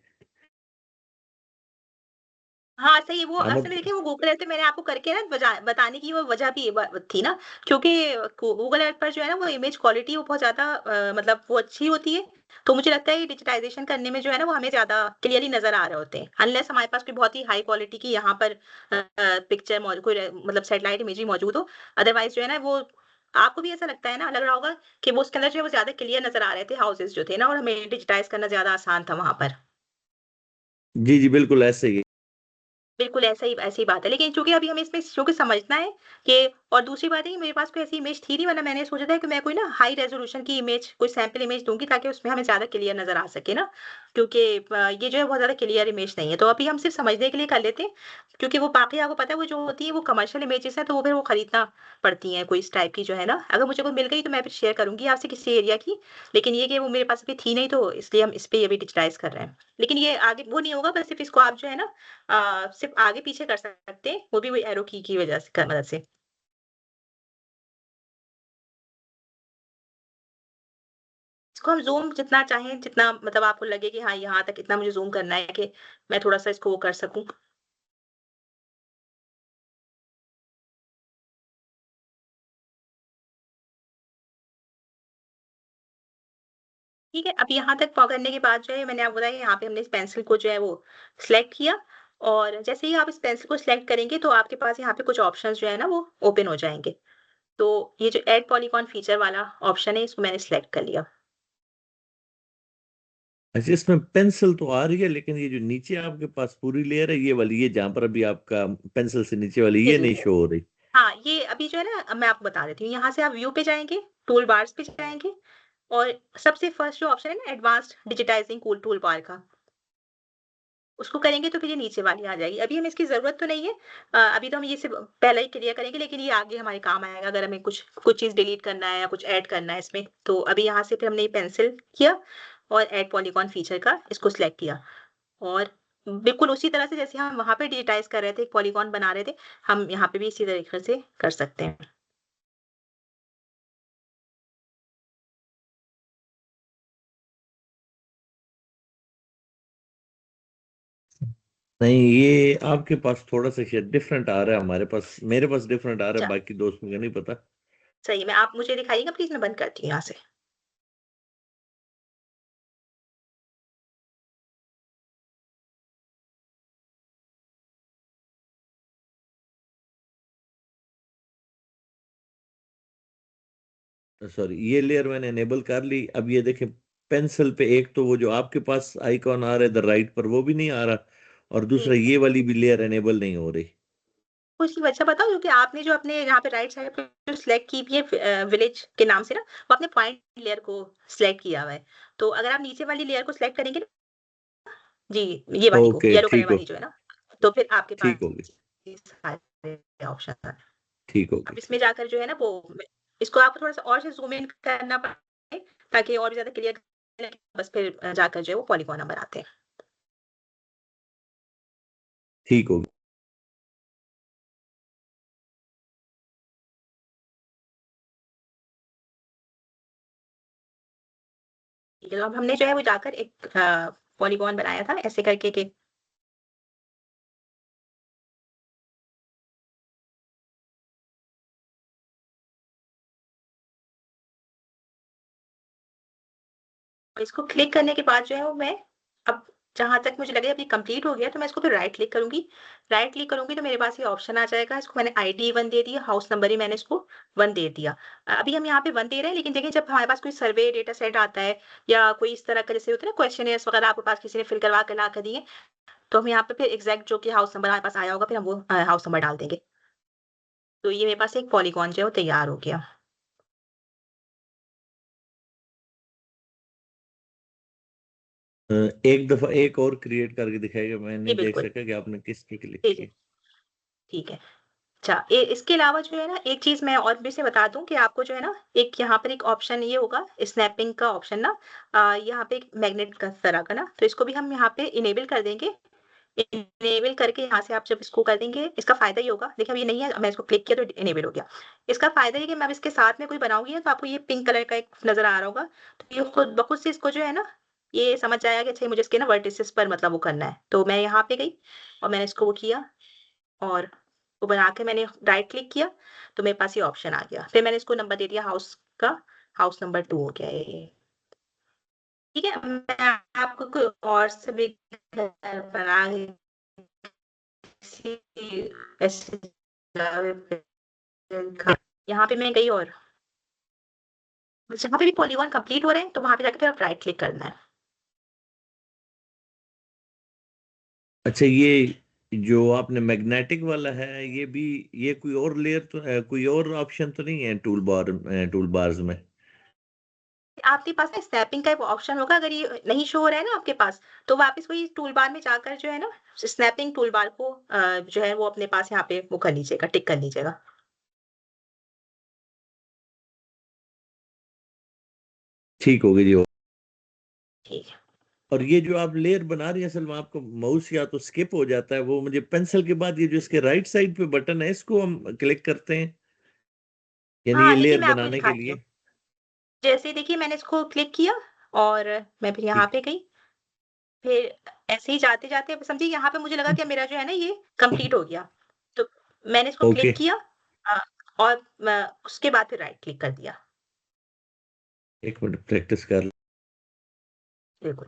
C: हाँ, सही है। वो
D: हम
C: असल में देखिए वो गूगल अर्थ पे मैंने आपको करके ना बताने की वो वजह भी थी ना, क्योंकि गूगल अर्थ पर जो है ना वो इमेज क्वालिटी वो बहुत ज़्यादा मतलब वो अच्छी होती है। तो मुझे लगता है डिजिटाइज़ेशन करने में जो है ना वो हमें ज़्यादा क्लियरली नज़र आ रहे होते हैं। अनलेस हमारे पास कोई बहुत ही हाई क्वालिटी की यहाँ पर पिक्चर मतलब सैटेलाइट इमेज ही मौजूद हो। अदरवाइज़ जो है ना वो आपको भी ऐसा लगता है ना, लग रहा होगा कि वो उसके अंदर जो है वो ज़्यादा क्लियर नज़र आ रहे थे हाउसेज़ जो थे ना, और हमें डिजिटाइज़ करना ज़्यादा आसान था वहाँ पर।
D: जी जी बिल्कुल ऐसे ही।
C: बिल्कुल, ऐसी ही बात है। लेकिन चूँकि अभी हमें इसमें चूँकि समझना है कि, और दूसरी बात है कि मेरे पास कोई ऐसी इमेज थी नहीं, वरना मैंने सोचा था कि मैं कोई ना हाई रेज़ोल्यूशन की इमेज, कोई सैंपल इमेज दूँगी ताकि उसमें हमें ज़्यादा क्लियर नज़र आ सके ना। क्योंकि ये जो है बहुत ज़्यादा क्लियर इमेज नहीं है। तो अभी हम सिर्फ़ समझने के लिए कर लेते हैं, क्योंकि वो बाकी आपको पता है वो जो होती है वो कमर्शियल इमेजेज़ हैं, तो वो फिर वो खरीदना पड़ती हैं कोई इस टाइप की जो है ना। अगर मुझे कोई मिल गई तो मैं फिर शेयर करूँगी आपसे किसी एरिया की। लेकिन ये कि वो मेरे पास अभी थी नहीं, तो इसलिए हम इस पे अभी डिजिटाइज़ कर रहे हैं। लेकिन ये आगे वो नहीं होगा, बस सिर्फ़ इसको आप जो है ना सिर्फ़ आगे-पीछे कर सकते हैं, वो भी वही एरो की वजह से मदद से। इसको हम ज़ूम जितना चाहें, जितना मतलब आपको लगे कि हाँ, यहाँ तक इतना मुझे ज़ूम करना है कि मैं थोड़ा-सा इसको वो कर सकूँ। ठीक है, अब यहाँ तक करने के बाद जो है मैंने आपको बताया यहाँ पे हमने इस पेंसिल को जो है वो सिलेक्ट किया, और जैसे ही आप इस पेंसिल को सिलेक्ट करेंगे तो आपके पास यहाँ पे कुछ ऑप्शंस जो है ना वो ओपन हो जाएँगे। तो ये जो ऐड पॉलीगॉन फीचर वाला ऑप्शन है, इसको मैंने सिलेक्ट कर लिया।
D: अच्छा इसमें पेंसिल तो आ रही है लेकिन ये जो नीचे आपके पास पूरी लेयर है ये वाली, ये जहां पर अभी आपका पेंसिल से नीचे वाली
C: जी,
D: ये
C: जी।
D: नहीं शो हो रही।
C: हाँ, ये अभी जो है ना मैं आपको बता देती हूँ। यहाँ से आप व्यू पे जाएँगे, टूल बार्स पे जाएँगे और सबसे फर्स्ट जो ऑप्शन है ना एडवांस्ड डिजिटाइजिंग टूल बार का, उसको करेंगे तो फिर ये नीचे वाली आ जाएगी। अभी हमें इसकी ज़रूरत तो नहीं है। अभी तो हम ये सिर्फ़ पहले ही क्लियर करेंगे, लेकिन ये आगे हमारे काम आएगा अगर हमें कुछ कुछ चीज़ डिलीट करना है या कुछ ऐड करना है इसमें। तो अभी यहाँ से फिर हमने ये पेंसिल किया और ऐड पॉलीगॉन फीचर का इसको सिलेक्ट किया और बिल्कुल उसी तरह से जैसे हम वहाँ पे डिजिटाइज़ कर रहे थे, एक पॉलीगॉन बना रहे थे, हम यहाँ पे भी इसी तरीके से कर सकते हैं।
D: नहीं, ये आपके पास थोड़ा सा शायद डिफरेंट आ रहा है, हमारे पास, मेरे पास डिफरेंट आ रहा है,
C: अच्छा,
D: बाकी दोस्तों को नहीं पता।
C: सही में आप मुझे दिखाइएगा प्लीज़, मैं बंद करती हूँ यहाँ से।
D: सॉरी, ये लेयर मैंने एनेबल कर ली। अब ये देखें, पेंसिल पे एक तो वो जो आपके पास आइकॉन आ रहा है द राइट पर, वो भी नहीं आ रहा, और दूसरा
C: जी।
D: ये वाली भी लेयर एनेबल नहीं हो रही।
C: उसकी वजह बताऊँ? क्योंकि आपने जो अपने यहाँ पे राइट साइड पे जो सिलेक्ट की हुई है विलेज के नाम से ना, वो आपने पॉइंट लेयर को सिलेक्ट किया हुआ है। तो अगर आप नीचे वाली लेयर को सिलेक्ट करेंगे ना जी, ये वाली को,
D: ओके,
C: येलो कलर वाली जो है ना, तो फिर आपके
D: ठीक
C: पास
D: होगी,
C: ये सारे ऑप्शन हैं।
D: ठीक
C: अब
D: होगी,
C: इसमें जाकर जो है ना वो इसको आपको थोड़ा-सा और से ज़ूम इन करना पड़े ताकि और भी ज़्यादा क्लियर लगे, बस फिर जाकर जो है वो पॉलीगॉन नंबर आते हैं।
D: ठीक होगी।
C: ठीक है, तो अब हमने जो है वो जाकर एक पॉलीगॉन बनाया था ऐसे करके के और इसको क्लिक करने के बाद जो है वो मैं अब जहाँ तक मुझे लगे अभी कंप्लीट हो गया तो मैं इसको फिर राइट क्लिक करूँगी। राइट क्लिक करूँगी तो मेरे पास ये ऑप्शन आ जाएगा, इसको मैंने आईडी 1 दे दिया, हाउस नंबर ही मैंने इसको 1 दे दिया। अभी हम यहाँ पे 1 दे रहे हैं, लेकिन देखिए जब हमारे पास कोई सर्वे डेटा सेट आता है या कोई इस तरह का जैसे होता है ना क्वेश्चनेयर्स वगैरह आपके पास किसी ने फिल करवा के ला कर दिए, तो हम यहाँ पे फिर एग्ज़ैक्ट जो कि हाउस नंबर हमारे पास आया होगा फिर हम वो हाउस नंबर डाल देंगे। तो ये मेरे पास एक पॉलीगॉन जो है वो तैयार हो गया।
D: एक दफा एक और क्रिएट करके दिखाएगा, मैं
C: जी,
D: नहीं देख
C: बिल्कुल।
D: सका कि आपने किस पे क्लिक
C: जी, जी।
D: किया।
C: ठीक है। अच्छा, इसके अलावा जो है ना एक चीज़ मैं और भी से बता दूँ कि आपको जो है ना एक यहाँ पर एक ऑप्शन ये होगा स्नैपिंग का ऑप्शन ना यहाँ पे एक मैग्नेट का तरह का ना, तो इसको भी हम यहाँ पे इनेबल कर देंगे। इनेबल करके यहाँ से आप जब इसको कर देंगे, इसका फ़ायदा ये होगा, देखिए अब ये नहीं है, अब मैं इसको क्लिक किया तो इनेबल हो गया। इसका फ़ायदा ये है कि मैं अब इसके साथ में कोई बनाऊँगी ना तो आपको ये पिंक कलर का एक नज़र आ रहा होगा, तो ये खुद ब खुद से इसको जो है ना, ये समझ जाएगा कि अच्छा मुझे इसके ना वर्टिसेस पर मतलब वो करना है। तो मैं यहाँ पे गई और मैंने इसको वो किया और वो बना के मैंने राइट क्लिक किया, तो मेरे पास ये ऑप्शन आ गया। फिर मैंने इसको नंबर दे दिया हाउस का, हाउस नंबर 2 हो गया ये। ठीक है, मैं आपको कोई और से भी घर बना के किसी ऐसी जगह पे दिखा यहाँ पे मैं गई और जहाँ पे भी पॉलीगॉन कंप्लीट हो रहे हैं, तो वहाँ पे जाके फिर आप राइट क्लिक करना है।
D: अच्छा, ये जो आपने मैग्नेटिक वाला है, ये भी, ये कोई और लेयर तो है, कोई और ऑप्शन तो नहीं है टूल बार्स में?
C: आपके पास ना स्नैपिंग का एक ऑप्शन होगा, अगर ये नहीं शो हो रहा है ना आपके पास, तो वापस वही टूल बार में जाकर जो है ना, स्नैपिंग टूल बार को जो है वो अपने पास यहाँ पे वो कर लीजिएगा, टिक कर लीजिएगा।
D: ठीक होगी जी।
C: ठीक है।
D: और ये जो आप लेयर बना रही है, असल में आपको माउस या तो स्किप हो जाता है, वो मुझे पेंसिल के बाद ये जो इसके राइट साइड पे बटन है, इसको हम क्लिक करते हैं, यानी
C: हाँ,
D: ये
C: देखिए
D: लेयर
C: मैं आपको
D: बनाने के
C: दिखाती हूँ।
D: लिए।
C: जैसे देखिए मैंने इसको क्लिक किया और मैं फिर यहाँ
D: ठीक।
C: पे गई, फिर ऐसे ही जाते-जाते अब समझिए यहाँ पे मुझे लगा कि मेरा जो है ना ये कंप्लीट हो गया। तो मैंने इसको
D: ओके,
C: क्लिक किया अ, और मैं उसके बाद फिर राइट क्लिक कर दिया।
D: एक मिनट प्रैक्टिस कर
C: बिल्कुल।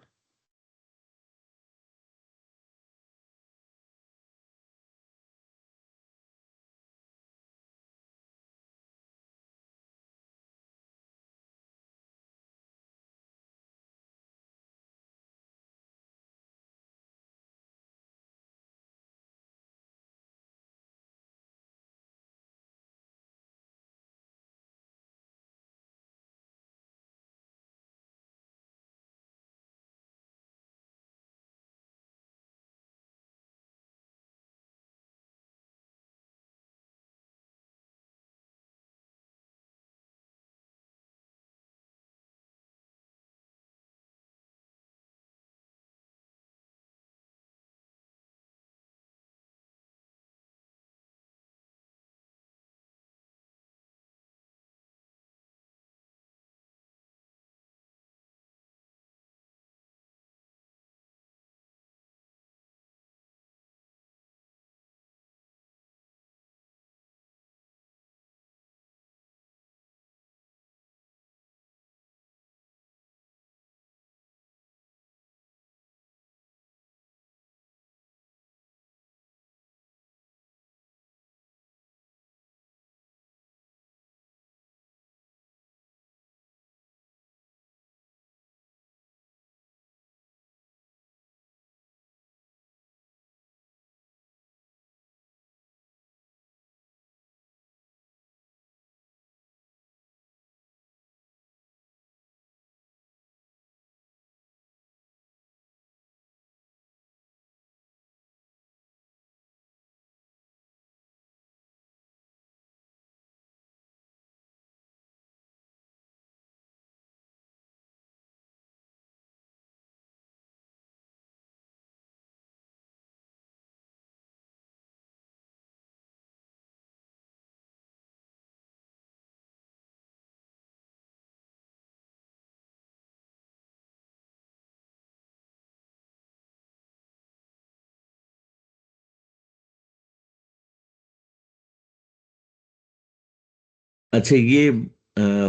D: अच्छा, ये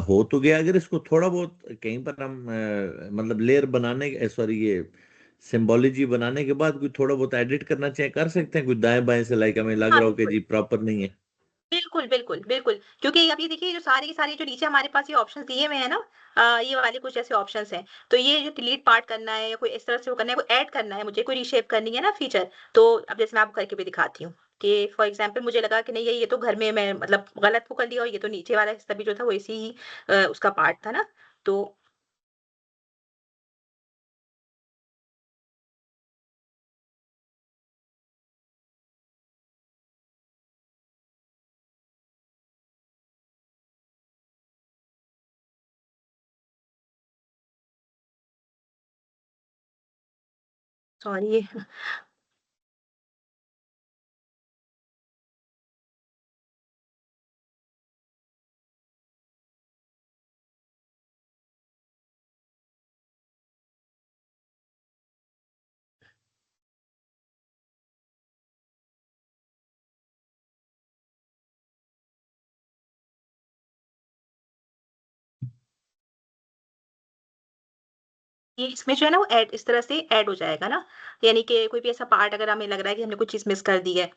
D: हो तो गया। अगर इसको थोड़ा बहुत कहीं पर हम मतलब लेयर बनाने, सॉरी, ये सिंबोलॉजी बनाने के बाद कोई थोड़ा बहुत एडिट करना चाहे कर सकते हैं, कोई दाएं बाएं से, लाइक हमें लग
C: हाँ,
D: रहा हो कि
C: बिल्कुल।
D: जी प्रॉपर नहीं है।
C: बिल्कुल, बिल्कुल, बिल्कुल। क्योंकि अब ये देखिए जो सारे के सारे जो नीचे हमारे पास ये ऑप्शंस दिए हुए हैं ना, ये वाले कुछ ऐसे ऑप्शंस हैं। तो ये जो डिलीट पार्ट करना है या कोई इस तरह से वो करना है, कोई ऐड करना है मुझे, कोई रीशेप करनी है ना फीचर, तो अब जैसे मैं आपको करके भी दिखाती हूँ कि फॉर एग्ज़ाम्पल मुझे लगा कि नहीं ये तो घर में मैं मतलब गलत वो कर लिया और ये तो नीचे वाला हिस्सा भी जो था वो इसी ही उसका पार्ट था ना। तो सॉरी। ये इसमें जो है ना वो ऐड इस तरह से ऐड हो जाएगा ना, यानी कि कोई भी ऐसा पार्ट अगर हमें लग रहा है कि हमने कुछ चीज़ मिस कर दी है।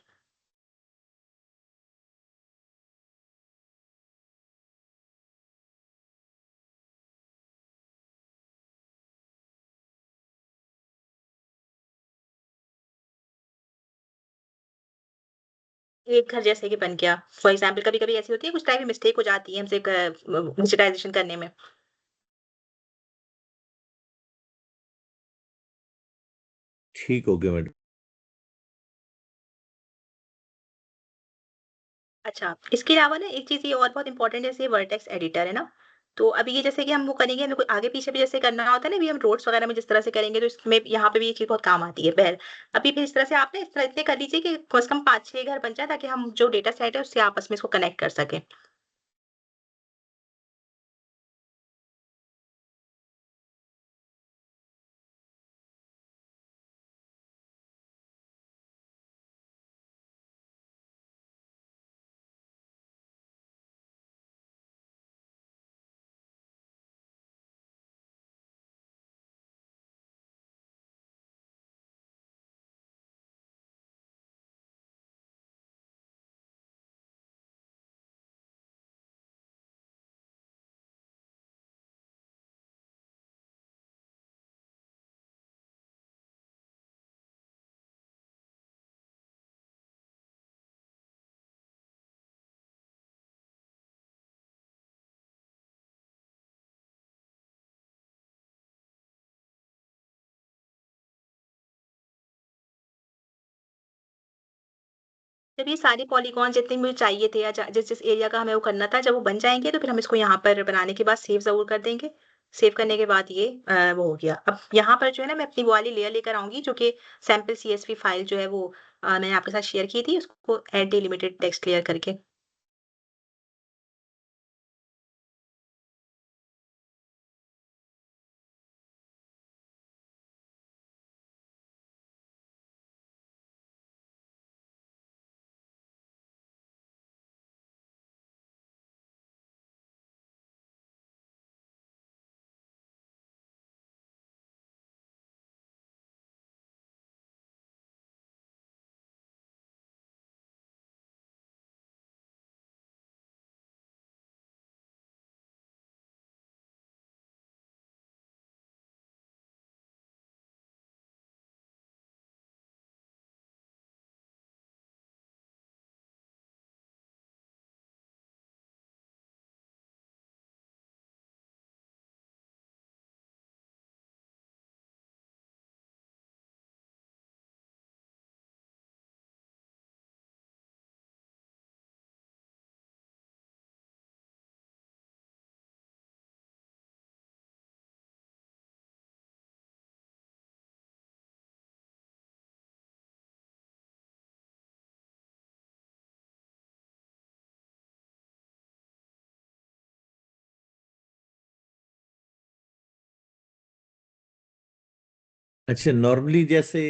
C: एक घर जैसे कि बन गया। फॉर एग्ज़ाम्पल कभी-कभी ऐसी होती है कुछ टाइप की मिस्टेक हो जाती है हमसे डिजिटाइज़ेशन करने में।
D: ठीक हो गया मैडम।
C: अच्छा, इसके अलावा ना एक चीज़ ये और बहुत इम्पोर्टेंट है, जैसे वर्टेक्स एडिटर है ना, तो अभी ये जैसे कि हम वो करेंगे, हमें कोई आगे-पीछे भी जैसे करना होता है ना, अभी हम रोड्स वगैरह में जिस तरह से करेंगे तो इसमें यहाँ पे भी ये चीज़ बहुत काम आती है। अभी फिर इस तरह से आप ना इस तरह इतने कर लीजिए कि कम से कम 5-6 घर बन जाए ताकि हम जो डेटा सेट है उससे आपस में इसको कनेक्ट कर सकें। जब ये सारे पॉलीगॉन जितने मुझे चाहिए थे या जिस-जिस एरिया का हमें वो करना था, जब वो बन जाएँगे तो फिर हम इसको यहाँ पर बनाने के बाद सेव ज़रूर कर देंगे। सेव करने के बाद ये वो हो गया। अब यहाँ पर जो है ना मैं अपनी वो वाली लेयर लेकर आऊँगी जो कि सैंपल सीएसवी फाइल जो है वो मैंने आपके साथ शेयर की थी, उसको ऐड डिलिमिटेड टेक्स्ट लेयर करके।
D: अच्छा, नॉर्मली जैसे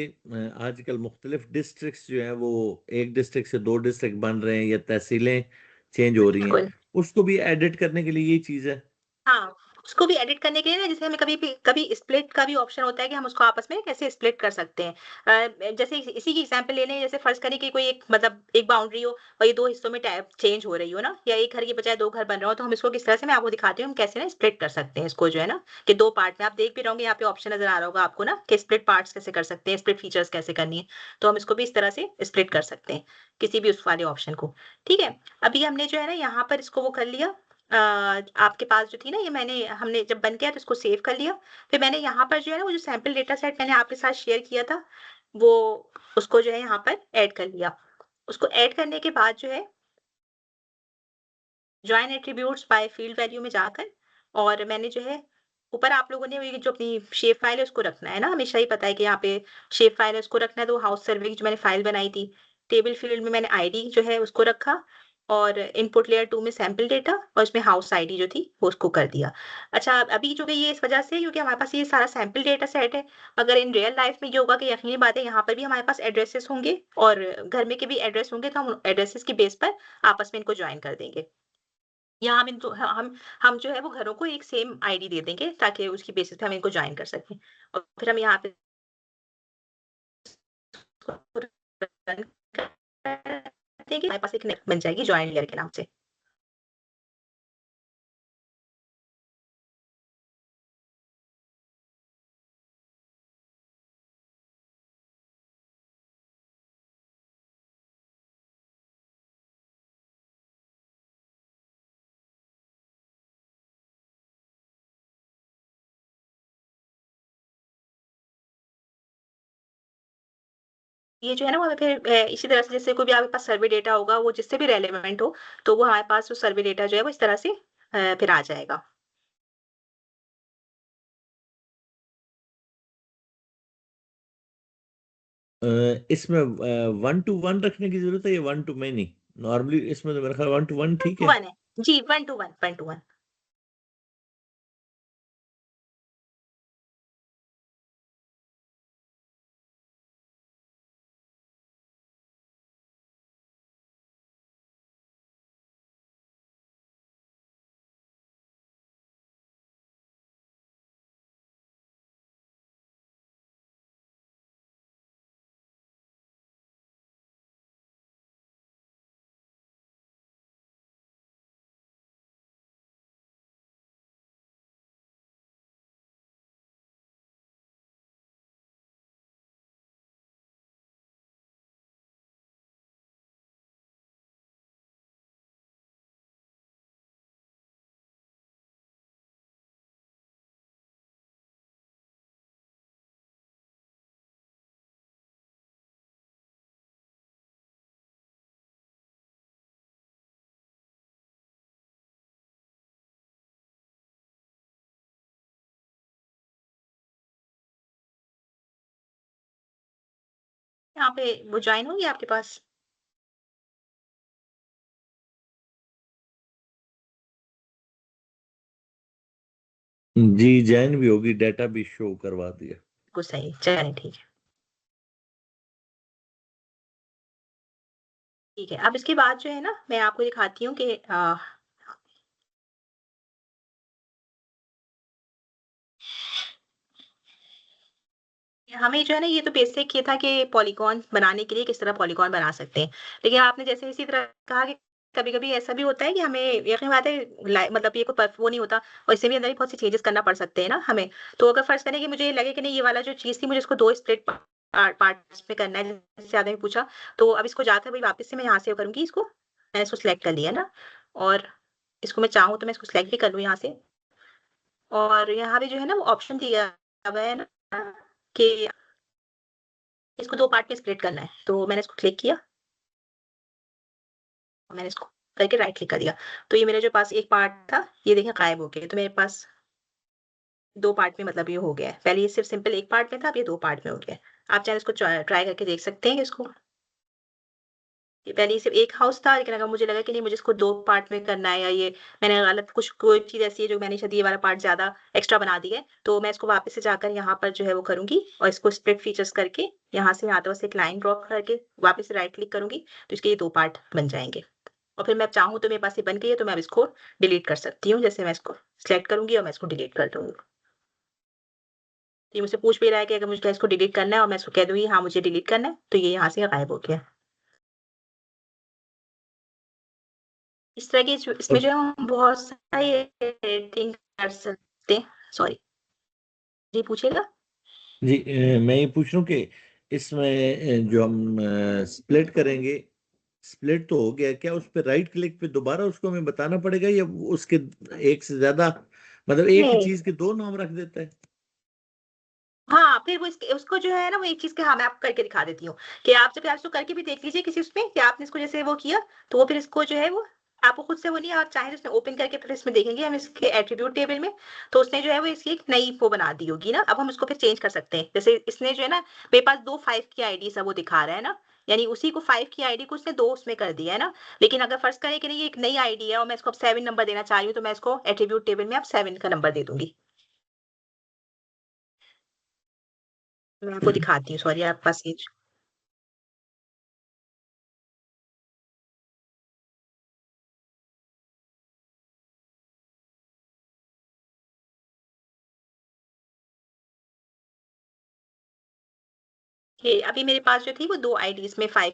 D: आजकल मुख्तलिफ डिस्ट्रिक्ट्स जो हैं वो एक डिस्ट्रिक्ट से दो डिस्ट्रिक्ट बन रहे हैं या तहसीलें चेंज हो रही हैं,
C: बिल्कुल।
D: उसको भी एडिट करने के लिए यही चीज़ है।
C: हाँ, उसको भी एडिट करने के लिए ना जैसे हमें कभी स्प्लिट का भी ऑप्शन होता है कि हम उसको आपस में कैसे स्प्लिट कर सकते हैं। जैसे इसी की एग्ज़ाम्पल ले लें, जैसे फ़र्ज़ करें कि कोई एक मतलब एक बाउंड्री हो और ये 2 हिस्सों में टैब चेंज हो रही हो ना, या एक घर की बजाय 2 घर बन रहे हो, तो हम इसको किस तरह से मैं आपको दिखाती हूँ, हम कैसे ना स्प्लिट कर सकते हैं इसको जो है ना, कि 2 पार्ट में। आप देख भी रहे होंगे यहाँ पे ऑप्शन नज़र आ रहा होगा आपको ना कि स्प्लिट पार्ट्स कैसे कर सकते हैं, स्प्लिट फीचर्स कैसे करनी है। तो हम इसको भी इस तरह से स्प्लिट कर सकते हैं, किसी भी उस वाले ऑप्शन को। ठीक है? अभी हमने जो है ना यहाँ पर इसको वो कर लिया। आपके पास जो थी ना, ये हमने जब बन गया तो इसको सेव कर लिया। फिर मैंने यहाँ पर जो है ना वो जो सैंपल डेटा सेट मैंने आपके साथ शेयर किया था, वो उसको जो है यहाँ पर ऐड कर लिया। उसको ऐड करने के बाद जो है join attributes by field value में जाकर, और मैंने जो है ऊपर आप लोगों ने ये जो अपनी शेप फाइल है उसको रखना है ना, हमेशा ही पता है कि यहाँ पे शेप फाइल है उसको रखना है। तो हाउस सर्वे की जो मैंने फाइल बनाई थी, टेबल फील्ड में मैंने आईडी जो है उसको रखा, और इनपुट लेयर 2 में सैंपल डेटा, और इसमें हाउस आईडी जो थी वो उसको कर दिया। अच्छा, अभी जो कि ये इस वजह से क्योंकि हमारे पास ये सारा सैंपल डेटा सेट है। अगर इन रियल लाइफ में ये होगा कि यकीनी बात है यहाँ पर भी हमारे पास एड्रेसेस होंगे और घर में के भी एड्रेस होंगे, तो हम एड्रेसेस के बेस पर आपस में इनको ज्वाइन कर देंगे। या हम इनको हम जो है वो घरों को एक सेम आईडी दे देंगे ताकि उसकी बेसिस पे हम इनको जॉइन कर सकें, और फिर हम यहाँ पे रन कर देंगे, हमारे पास एक नेट बन जाएगी जॉइन लेयर के नाम से। ये जो है ना वो फिर इसी तरह से जैसे कोई भी आपके पास सर्वे डेटा होगा वो जिससे भी रेलेवेंट हो, तो वो हमारे पास वो सर्वे डेटा जो है वो इस तरह से फिर आ जाएगा।
D: इसमें 1 to 1 रखने की ज़रूरत है या 1 to many? नॉर्मली इसमें तो मेरा ख्याल 1 to 1
C: 1
D: ठीक
C: टू
D: है।
C: 1 है। जी, 1 टू 1, 1 टू 1। यहाँ पे वो जॉइन होगी आपके पास?
D: जी, जैन भी होगी, डेटा भी शो करवा दिया।
C: बिल्कुल सही, चलिए ठीक है। ठीक है, अब इसके बाद जो है ना मैं आपको दिखाती हूँ कि हमें जो है ना ये तो बेसिक ये था कि पॉलीगॉन बनाने के लिए किस तरह पॉलीगॉन बना सकते हैं। लेकिन आपने जैसे इसी तरह कहा कि कभी-कभी ऐसा भी होता है कि हमें यकीन बात है मतलब ये कोई वो नहीं होता, और इससे भी अंदर भी बहुत सी चेंजेस करना पड़ सकते हैं ना हमें। तो अगर फ़र्ज़ करें कि मुझे लगे कि नहीं ये वाला जो चीज़ थी मुझे इसको 2 स्प्लिट पार्ट्स में करना है, जैसे आपने पूछा। तो अब इसको जाकर वही वापस से मैं यहाँ से वो करूँगी इसको, मैंने इसको सिलेक्ट कर लिया ना, और इसको मैं चाहूँ तो मैं इसको सिलेक्ट भी कर लूँ यहाँ से। और यहाँ पे जो है ना वो ऑप्शन दिया हुआ है ना कि इसको 2 पार्ट में स्प्लिट करना है। तो मैंने इसको क्लिक किया, और मैंने इसको करके राइट क्लिक कर दिया। तो ये मेरे जो पास एक पार्ट था, ये देखिए गायब हो गया। तो मेरे पास 2 पार्ट में मतलब ये हो गया है। पहले ये सिर्फ़ सिंपल 1 पार्ट में था, अब ये 2 पार्ट में हो गया है। आप चाहे इसको ट्राई करके देख सकते हैं इसको। ये पहले ये सिर्फ़ 1 हाउस था, लेकिन अगर मुझे लगा कि नहीं मुझे इसको 2 पार्ट में करना है, या ये मैंने गलत कुछ कोई चीज़ ऐसी है जो मैंने शायद ये वाला पार्ट ज़्यादा एक्स्ट्रा बना दी है, तो मैं इसको वापस से जाकर यहाँ पर जो है वो करूँगी, और इसको स्प्लिट फीचर्स करके यहाँ से यहाँ से एक लाइन ड्रॉ करके वापस से राइट क्लिक करूँगी, तो इसके ये 2 पार्ट बन जाएँगे। और फिर मैं चाहूँ तो मेरे पास ये बन गई है, तो मैं अब इसको डिलीट कर सकती हूँ। जैसे मैं इसको सिलेक्ट करूँगी और मैं इसको डिलीट कर दूँगी। ये मुझसे पूछ भी रहा है कि अगर मुझे इसको डिलीट करना है और मैं इसको कह दूँगी हाँ, मुझे डिलीट करना है, तो ये यहाँ से गायब हो गया। इस तरह की इसमें जो है हम बहुत सारी एडिटिंग कर सकते हैं। सॉरी, जी पूछिएगा।
D: जी मैं ये पूछ रहा हूँ कि इसमें जो हम स्प्लिट करेंगे, स्प्लिट तो हो गया, क्या उस पर राइट क्लिक पे दोबारा उसको हमें बताना पड़ेगा या उसके एक से ज्यादा, मतलब एक ही
C: नहीं।
D: चीज के दो नाम रख देता है?
C: हाँ, फिर वो इसके उसको जो है ना वो एक चीज़ के हाँ, मैं आपको करके दिखा देती हूँ कि आप जब इसको करके भी देख लीजिए किसी उसमें कि आपने इसको जैसे वो किया, तो वो फिर इसको जो है वो आपको खुद से वो नहीं, आप चाहें तो इसमें ओपन करके फिर इसमें देखेंगे हम इसके एट्रिब्यूट टेबल में, तो उसने जो है वो इसकी एक नई वो बना दी होगी ना, अब हम उसको फिर चेंज कर सकते हैं। जैसे इसने जो है ना मेरे पास 2 5 की आईडी सब वो दिखा रहा है ना, यानी उसी को 5 की आईडी को उसने 2 उसमें कर दिया है ना। लेकिन अगर फर्ज़ करें कि नहीं ये एक नई आईडी है और मैं इसको अब 7 नंबर देना चाह रही हूँ, तो मैं इसको एट्रिब्यूट टेबल में अब 7 का नंबर दे दूँगी। मैं आपको दिखाती हूँ, सॉरी आपके पास ये ये अभी मेरे पास जो थी वो 2 आईडीज़ में 5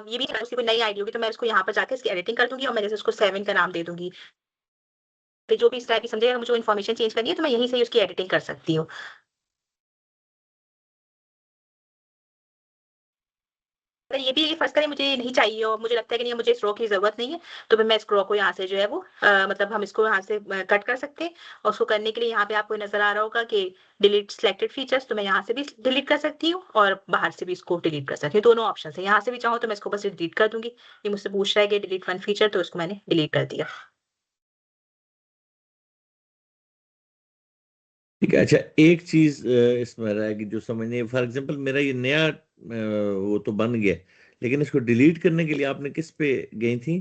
C: ये भी अगर किसी को नई आईडी होगी तो मैं उसको यहाँ पर जाके इसकी एडिटिंग कर दूँगी और मैं जैसे उसको 7 का नाम दे दूँगी। फिर जो भी इस टाइप की समझिए अगर मुझे इन्फॉर्मेशन चेंज करनी है तो मैं यहीं से ही उसकी एडिटिंग कर सकती हूँ। अगर ये भी फर्ज़ करें मुझे नहीं चाहिए और मुझे लगता है कि नहीं मुझे इस रो की ज़रूरत नहीं है, तो फिर मैं इस रो को यहाँ से जो है वो मतलब हम इसको यहाँ से कट कर सकते हैं और उसको करने के लिए यहाँ पे आपको नज़र आ रहा होगा कि डिलीट सिलेक्टेड फीचर्स, तो मैं यहाँ से भी डिलीट कर सकती हूँ और बाहर से भी इसको डिलीट कर सकती हूँ। दोनों ऑप्शन है। यहाँ से भी चाहूँ तो मैं इसको बस डिलीट कर दूँगी। ये मुझसे पूछ रहा है कि डिलीट वन फीचर, तो इसको मैंने डिलीट कर दिया।
D: ठीक है। अच्छा, एक चीज इसमें रहेगी जो समझनी है, फॉर एग्जांपल मेरा ये नया वो तो बन गया, लेकिन इसको डिलीट करने के लिए आपने किस पे गई थी?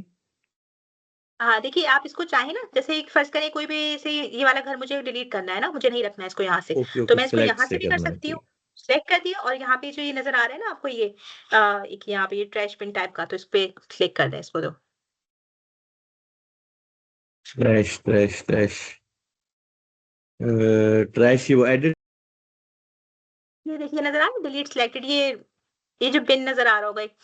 C: हाँ, देखिए आप इसको चाहें ना जैसे एक फ़र्ज़ करें कोई भी ऐसे ये वाला घर मुझे डिलीट करना है ना, मुझे नहीं रखना है इसको यहाँ से,
D: ओके
C: तो
D: ओके,
C: मैं इसको
D: सिलेक्ट
C: यहाँ से
D: से
C: भी कर
D: करना है,
C: सकती हूँ।
D: ठीक।
C: सिलेक्ट कर दिया और यहाँ पे जो ये नज़र आ रहा है ना आपको ये एक यहाँ पे ये ट्रैश बिन टाइप का, तो इस पे क्लिक कर दें इसको तो।
D: ट्रैश ट्रैश ट्रैश ट्रैश, ये वो एडिट।
C: ये देखिए नज़र आ रहा है डिलीट सिलेक्टेड, ये जो बिन नज़र आ रहा होगा एक।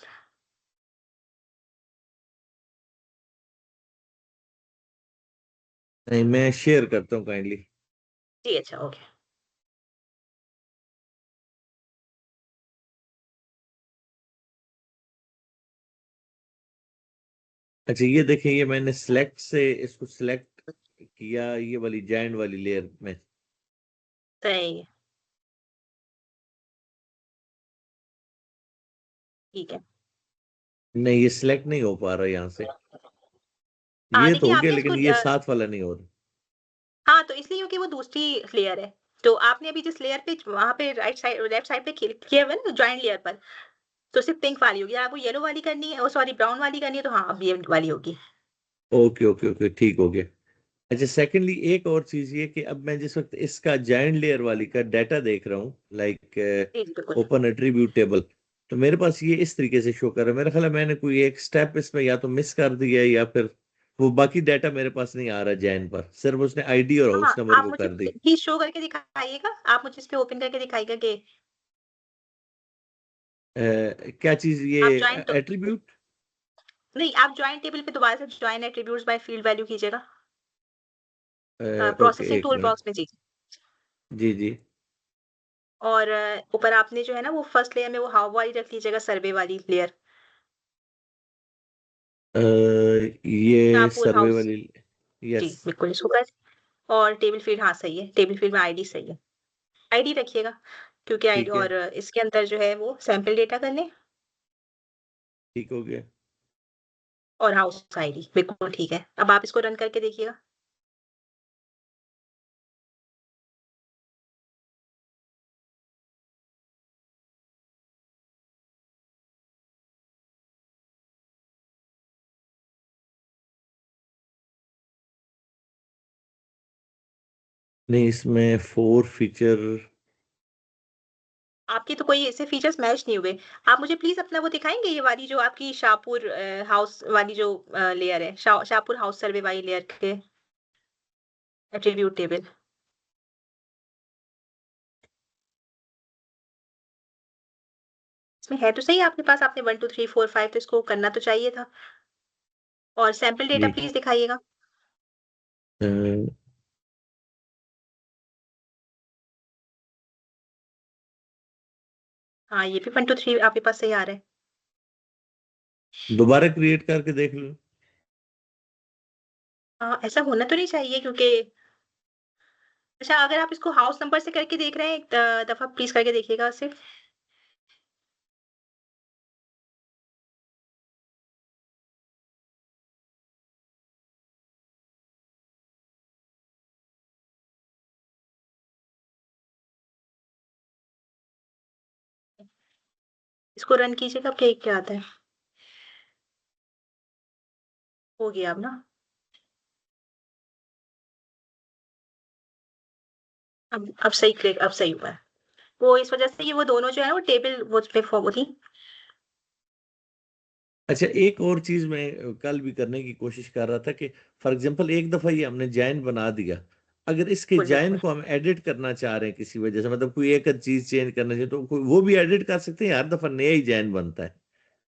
D: नहीं, मैं शेयर करता हूँ काइंडली।
C: जी, अच्छा ओके।
D: अच्छा, ये देखिए, ये मैंने सिलेक्ट से इसको सिलेक्ट किया, ये वाली जॉइंट वाली लेयर में।
C: सही है, ठीक है।
D: नहीं, ये सिलेक्ट नहीं हो पा रहा यहाँ से।
C: हाँ,
D: ये तो
C: देखिए
D: हो गया,
C: आपने इसको
D: लेकिन ये साथ वाला नहीं हो रहा।
C: हाँ, तो इसलिए क्योंकि वो दूसरी लेयर है। तो आपने अभी जिस लेयर पे वहाँ पे राइट साइड लेफ्ट साइड पे क्लिक किया हुआ है ना जॉइन लेयर पर, तो सिर्फ़ पिंक वाली होगी। आपको येलो वाली करनी है, ओह सॉरी ब्राउन वाली करनी है तो हाँ, अब ये वाली होगी।
D: ओके ओके ओके, ठीक हो गया। अच्छा, सेकेंडली एक और चीज ये कि अब मैं जिस वक्त इसका जायंट लेयर वाली का डाटा देख रहा हूँ, लाइक
C: जी, जी, बिल्कुल।
D: ओपन एट्रीब्यूट टेबल, तो मेरे पास ये इस तरीके से शो कर रहा है। मेरा ख्याल है मैंने कोई एक स्टेप इसमें या तो मिस कर दिया है, या फिर वो बाकी डाटा मेरे पास नहीं आ रहा जैन पर, सिर्फ उसने आईडी और
C: हाँ,
D: हाउस नंबर
C: आप
D: को
C: मुझे
D: कर दी।
C: प्लीज़ शो करके दिखाइएगा। आप मुझे इस पे ओपन करके दिखाइएगा कि
D: क्या चीज ये?
C: आप जॉइन तो
D: एट्रीब्यूट।
C: नहीं, आप जॉइन टेबल पे दोबारा से join attributes by field value कीजिएगा।
D: ओके,
C: प्रोसेसिंग
D: एक
C: टूल
D: मिनट।
C: बॉक्स में जी।
D: जी जी।
C: और ऊपर आपने जो है ना वो फर्स्ट लेयर में वो हाउ वाली रख लीजिएगा सर्वे वाली लेयर।
D: ये
C: पूल
D: सर्वे
C: हाउस
D: वाली।
C: जी,
D: यस।
C: बिल्कुल इसको कर और टेबल फील्ड हाँ, सही है। टेबल फील्ड में आईडी सही है। आईडी रखिएगा क्योंकि आईडी
D: ठीक है,
C: और इसके अंदर जो है वो सैंपल डेटा कर लें
D: ठीक हो गया।
C: और हाउस आईडी बिल्कुल ठीक है। अब आप इसको रन करके देखिएगा।
D: नहीं, इसमें 4 फीचर
C: आपके तो कोई ऐसे फीचर्स मैच नहीं हुए। आप मुझे प्लीज़ अपना वो दिखाएँगे, ये वाली जो आपकी शाहपुर हाउस वाली जो लेयर है, शाहपुर हाउस सर्वे वाली लेयर के एट्रीब्यूट टेबल। इसमें है तो सही आपके पास, आपने 1 2 3 4 5 तो इसको करना तो चाहिए था। और सैंपल डेटा
D: ये
C: प्लीज़ दिखाइएगा।
D: अ,
C: हाँ, ये भी 1 2 3 आपके पास सही आ रहा है।
D: दोबारा क्रिएट करके देख लो।
C: ऐसा होना तो नहीं चाहिए क्योंकि अच्छा, अगर आप इसको हाउस नंबर से करके देख रहे हैं, एक दफ़ा प्लीज़ करके देखिएगा सिर्फ़। इसको रन कीजिएगा, अब क्या आता है? हो गया अब ना? अब सही हुआ है। वो इस वज़ह से, ये वो दोनों जो है ना, वो टेबल वो उसपे वो थी।
D: अच्छा, एक और चीज मैं कल भी करने की कोशिश कर रहा था कि फॉर एग्जांपल एक दफा ये हमने जॉइन बना दिया, अगर इसके
C: बिल्कुल,
D: जॉइन
C: बिल्कुल।
D: को हम एडिट करना चाह रहे हैं किसी वजह से, मतलब कोई एक चीज चेंज करना चाहिए, तो वो भी एडिट कर सकते हैं, हर दफा नया ही जॉइन बनता है।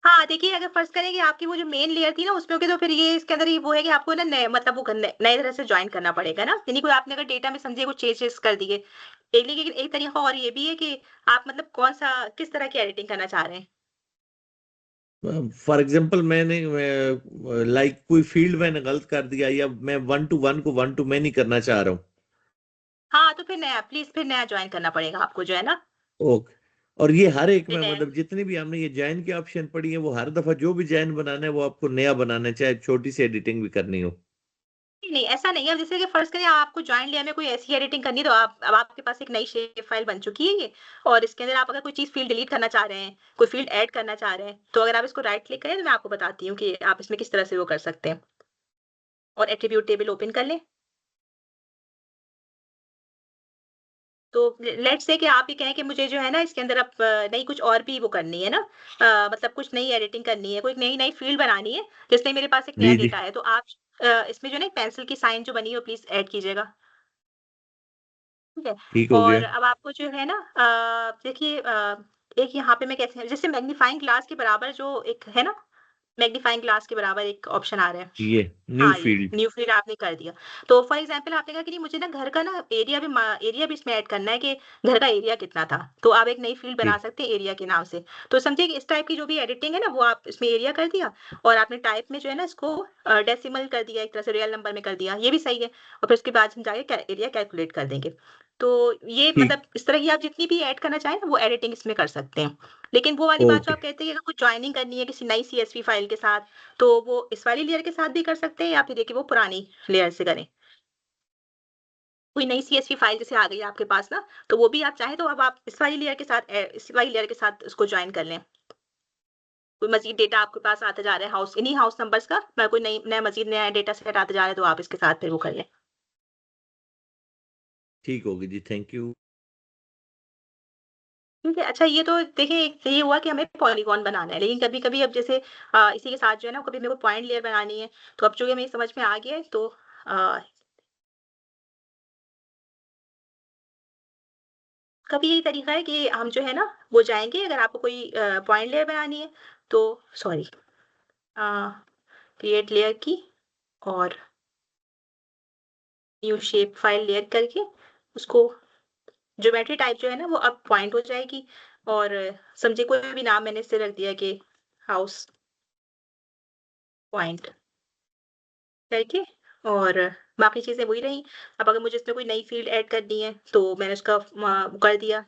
C: हाँ, देखिए, अगर फ़र्ज़ करें कि आपकी वो जो मेन लेयर थी ना उसमें होगी, तो फिर ये इसके अंदर ये वो है कि आपको ना नए मतलब वो करने नए तरह से जॉइन करना पड़ेगा ना। यानी कोई आपने अगर डेटा में समझिए कुछ चेंजेस कर दिए। लेकिन एक तरीका और ये भी है कि आप मतलब कौन-सा किस तरह की एडिटिंग करना चाह रहे हैं?
D: फॉर एग्जांपल मैंने लाइक कोई फील्ड मैंने गलत कर दिया, या मैं 1 to 1 को 1 to many करना चाह रहा हूँ।
C: हाँ, तो फिर नया जॉइन करना पड़ेगा आपको जो है ना।
D: ओके। और ये हर एक
C: फिर
D: में,
C: नया
D: मतलब जितनी भी हमने ये जॉइन की ऑप्शन पड़ी है, वो हर दफा जो भी जॉइन बनाना है वो आपको नया बनाना है, चाहे छोटी सी एडिटिंग भी करनी हो।
C: नहीं, नहीं, ऐसा नहीं है। अब जैसे कि फ़र्ज़ करें आपको जॉइन लेयर में कोई ऐसी एडिटिंग करनी है, तो आप अब आपके पास एक नई शेप फ़ाइल बन चुकी है ये, और इसके अंदर आप अगर कोई चीज़ फ़ील्ड डिलीट करना चाह रहे हैं, कोई फ़ील्ड ऐड करना चाह रहे हैं, तो अगर आप इसको राइट क्लिक करें तो मैं आपको बताती हूँ कि आप इसमें किस तरह से वो कर सकते हैं। और एट्रिब्यूट टेबल ओपन कर लें। तो लेट्स से कि आप ये कहें कि मुझे जो है ना इसके अंदर अब नई कुछ और भी वो करनी है ना, मतलब कुछ नई एडिटिंग करनी है, कोई नई नई फ़ील्ड बनानी है, जिसमें मेरे पास एक नया
D: जी जी,
C: डेटा है, तो आप इसमें जो है ना एक पेंसिल की साइन जो बनी है वो प्लीज़ ऐड कीजिएगा। ठीक है?
D: ठीक हो
C: और
D: गया।
C: अब आपको जो है ना देखिए, एक यहाँ पे मैं कैसे जैसे मैग्नीफाइंग ग्लास के बराबर जो एक है ना, मैग्नीफाइंग ग्लास के बराबर एक ऑप्शन आ रहा है।
D: ये न्यू
C: हाँ, ये
D: फील्ड।
C: न्यू फील्ड आपने कर दिया। तो फॉर एग्ज़ाम्पल आपने कहा कि नहीं मुझे ना घर का ना एरिया भी इसमें ऐड करना है कि घर का एरिया कितना था। तो आप एक नई फील्ड बना
D: ठीक।
C: सकते हैं एरिया के नाम से। तो समझिए कि इस टाइप की जो भी एडिटिंग है ना, वो आप इसमें एरिया कर दिया, और आपने टाइप में जो है ना इसको डेसिमल कर दिया, एक तरह से रियल नंबर में कर दिया, ये भी सही है। और फिर उसके बाद हम जाके एरिया कैलकुलेट कर देंगे। तो ये
D: ठीक।
C: मतलब इस तरह की आप जितनी भी ऐड करना चाहें ना, वो एडिटिंग इसमें कर सकते हैं। लेकिन वो वाली बात जो
D: ओके।
C: आप कहते हैं कि अगर कुछ जॉइनिंग करनी है किसी नई सीएसवी फाइल के साथ, तो वो इस वाली लेयर के साथ भी कर सकते हैं, या फिर देखिए वो पुरानी लेयर से करें। कोई नई सीएसवी फाइल जैसे आ गई है आपके पास ना, तो वो भी आप चाहें तो अब आप इस वाली लेयर के साथ उसको जॉइन कर लें। कोई मज़ीद डेटा आपके पास आता जा रहा है इन्हीं हाउस नंबर्स का, कोई नया डेटा सेट आता जा रहा है, तो आप इसके साथ फिर वो कर लें।
D: ठीक होगी जी, थैंक यू।
C: ठीक है, अच्छा, ये तो देखिए एक ये हुआ कि हमें पॉलीगॉन बनाना है, लेकिन कभी-कभी अब जैसे इसी के साथ जो है ना कभी मेरे को पॉइंट लेयर बनानी है, तो अब चूँकि हमें समझ में आ गया है, तो अ, कभी यही तरीका है कि हम जो है ना वो जाएँगे, अगर आपको कोई पॉइंट लेयर बनानी है, तो सॉरी, अ, क्रिएट लेयर की, और न्यू शेप फाइल लेयर करके उसको ज्योमेट्री टाइप जो है ना वो अब पॉइंट हो जाएगी, और समझिए कोई भी नाम मैंने इससे रख दिया कि हाउस पॉइंट करके, और बाकी चीज़ें वही रहीं। अब अगर मुझे इसमें कोई नई फ़ील्ड ऐड करनी है, तो मैंने उसका कर दिया,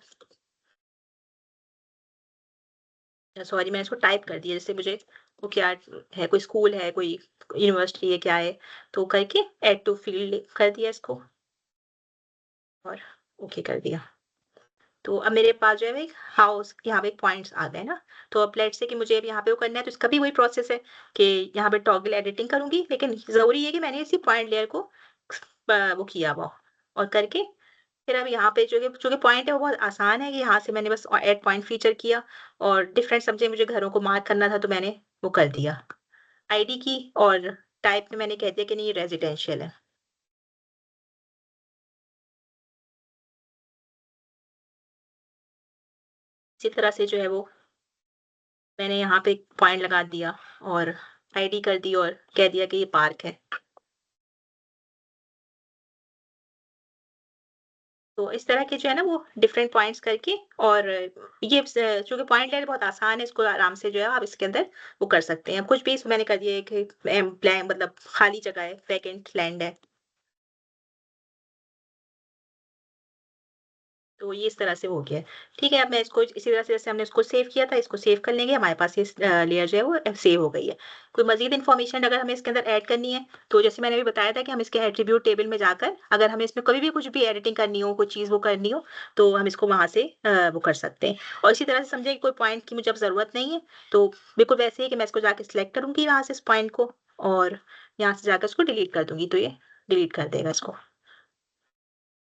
C: सॉरी, मैंने इसको टाइप कर दिया, जैसे मुझे वो क्या है, कोई स्कूल है, कोई यूनिवर्सिटी है, क्या है, तो करके ऐड टू फ़ील्ड कर दिया इसको, और ओके कर दिया। तो अब मेरे पास जो है एक हाउस यहाँ पे पॉइंट्स आ गए ना, तो अब लेट्स से कि मुझे अब यहाँ पे वो करना है, तो इसका भी वही प्रोसेस है कि यहाँ पे टॉगल एडिटिंग करूँगी, लेकिन ज़रूरी है कि मैंने इसी पॉइंट लेयर को वो किया हुआ हो, और करके फिर अब यहाँ पे जो कि पॉइंट है वो बहुत आसान है कि यहाँ से मैंने बस ऐड पॉइंट फीचर किया और डिफरेंट समझे मुझे घरों को मार्क करना था तो मैंने वो कर दिया। आईडी की और टाइप में मैंने कह दिया कि नहीं ये रेज़िडेंशियल है। इसी तरह से जो है वो मैंने यहाँ पे एक पॉइंट लगा दिया और आईडी कर दी और कह दिया कि ये पार्क है। तो इस तरह के जो है ना वो डिफरेंट पॉइंट्स करके और ये चूँकि पॉइंट लेना बहुत आसान है, इसको आराम से जो है आप इसके अंदर वो कर सकते हैं। कुछ भी इसमें मैंने कर दिया कि प्लान मतलब खाली जगह है, वैकेंट लैंड है। तो ये इस तरह से हो गया है। ठीक है, अब मैं इसको इसी तरह से जैसे हमने इसको सेव किया था, इसको सेव कर लेंगे। हमारे पास ये लेयर जो है वो सेव हो गई है। कोई मज़ीद इन्फॉर्मेशन अगर हमें इसके अंदर ऐड करनी है, तो जैसे मैंने अभी बताया था कि हम इसके एट्रिब्यूट टेबल में जाकर अगर हमें इसमें कभी भी कुछ भी एडिटिंग करनी हो, कोई चीज़ वो करनी हो, तो हम इसको वहाँ से वो कर सकते हैं। और इसी तरह से समझें कि कोई पॉइंट की मुझे अब ज़रूरत नहीं है, तो बिल्कुल वैसे ही कि मैं इसको जाके सिलेक्ट करूँगी यहाँ से इस पॉइंट को और यहाँ से जाकर इसको डिलीट कर दूँगी, तो ये डिलीट कर देगा इसको।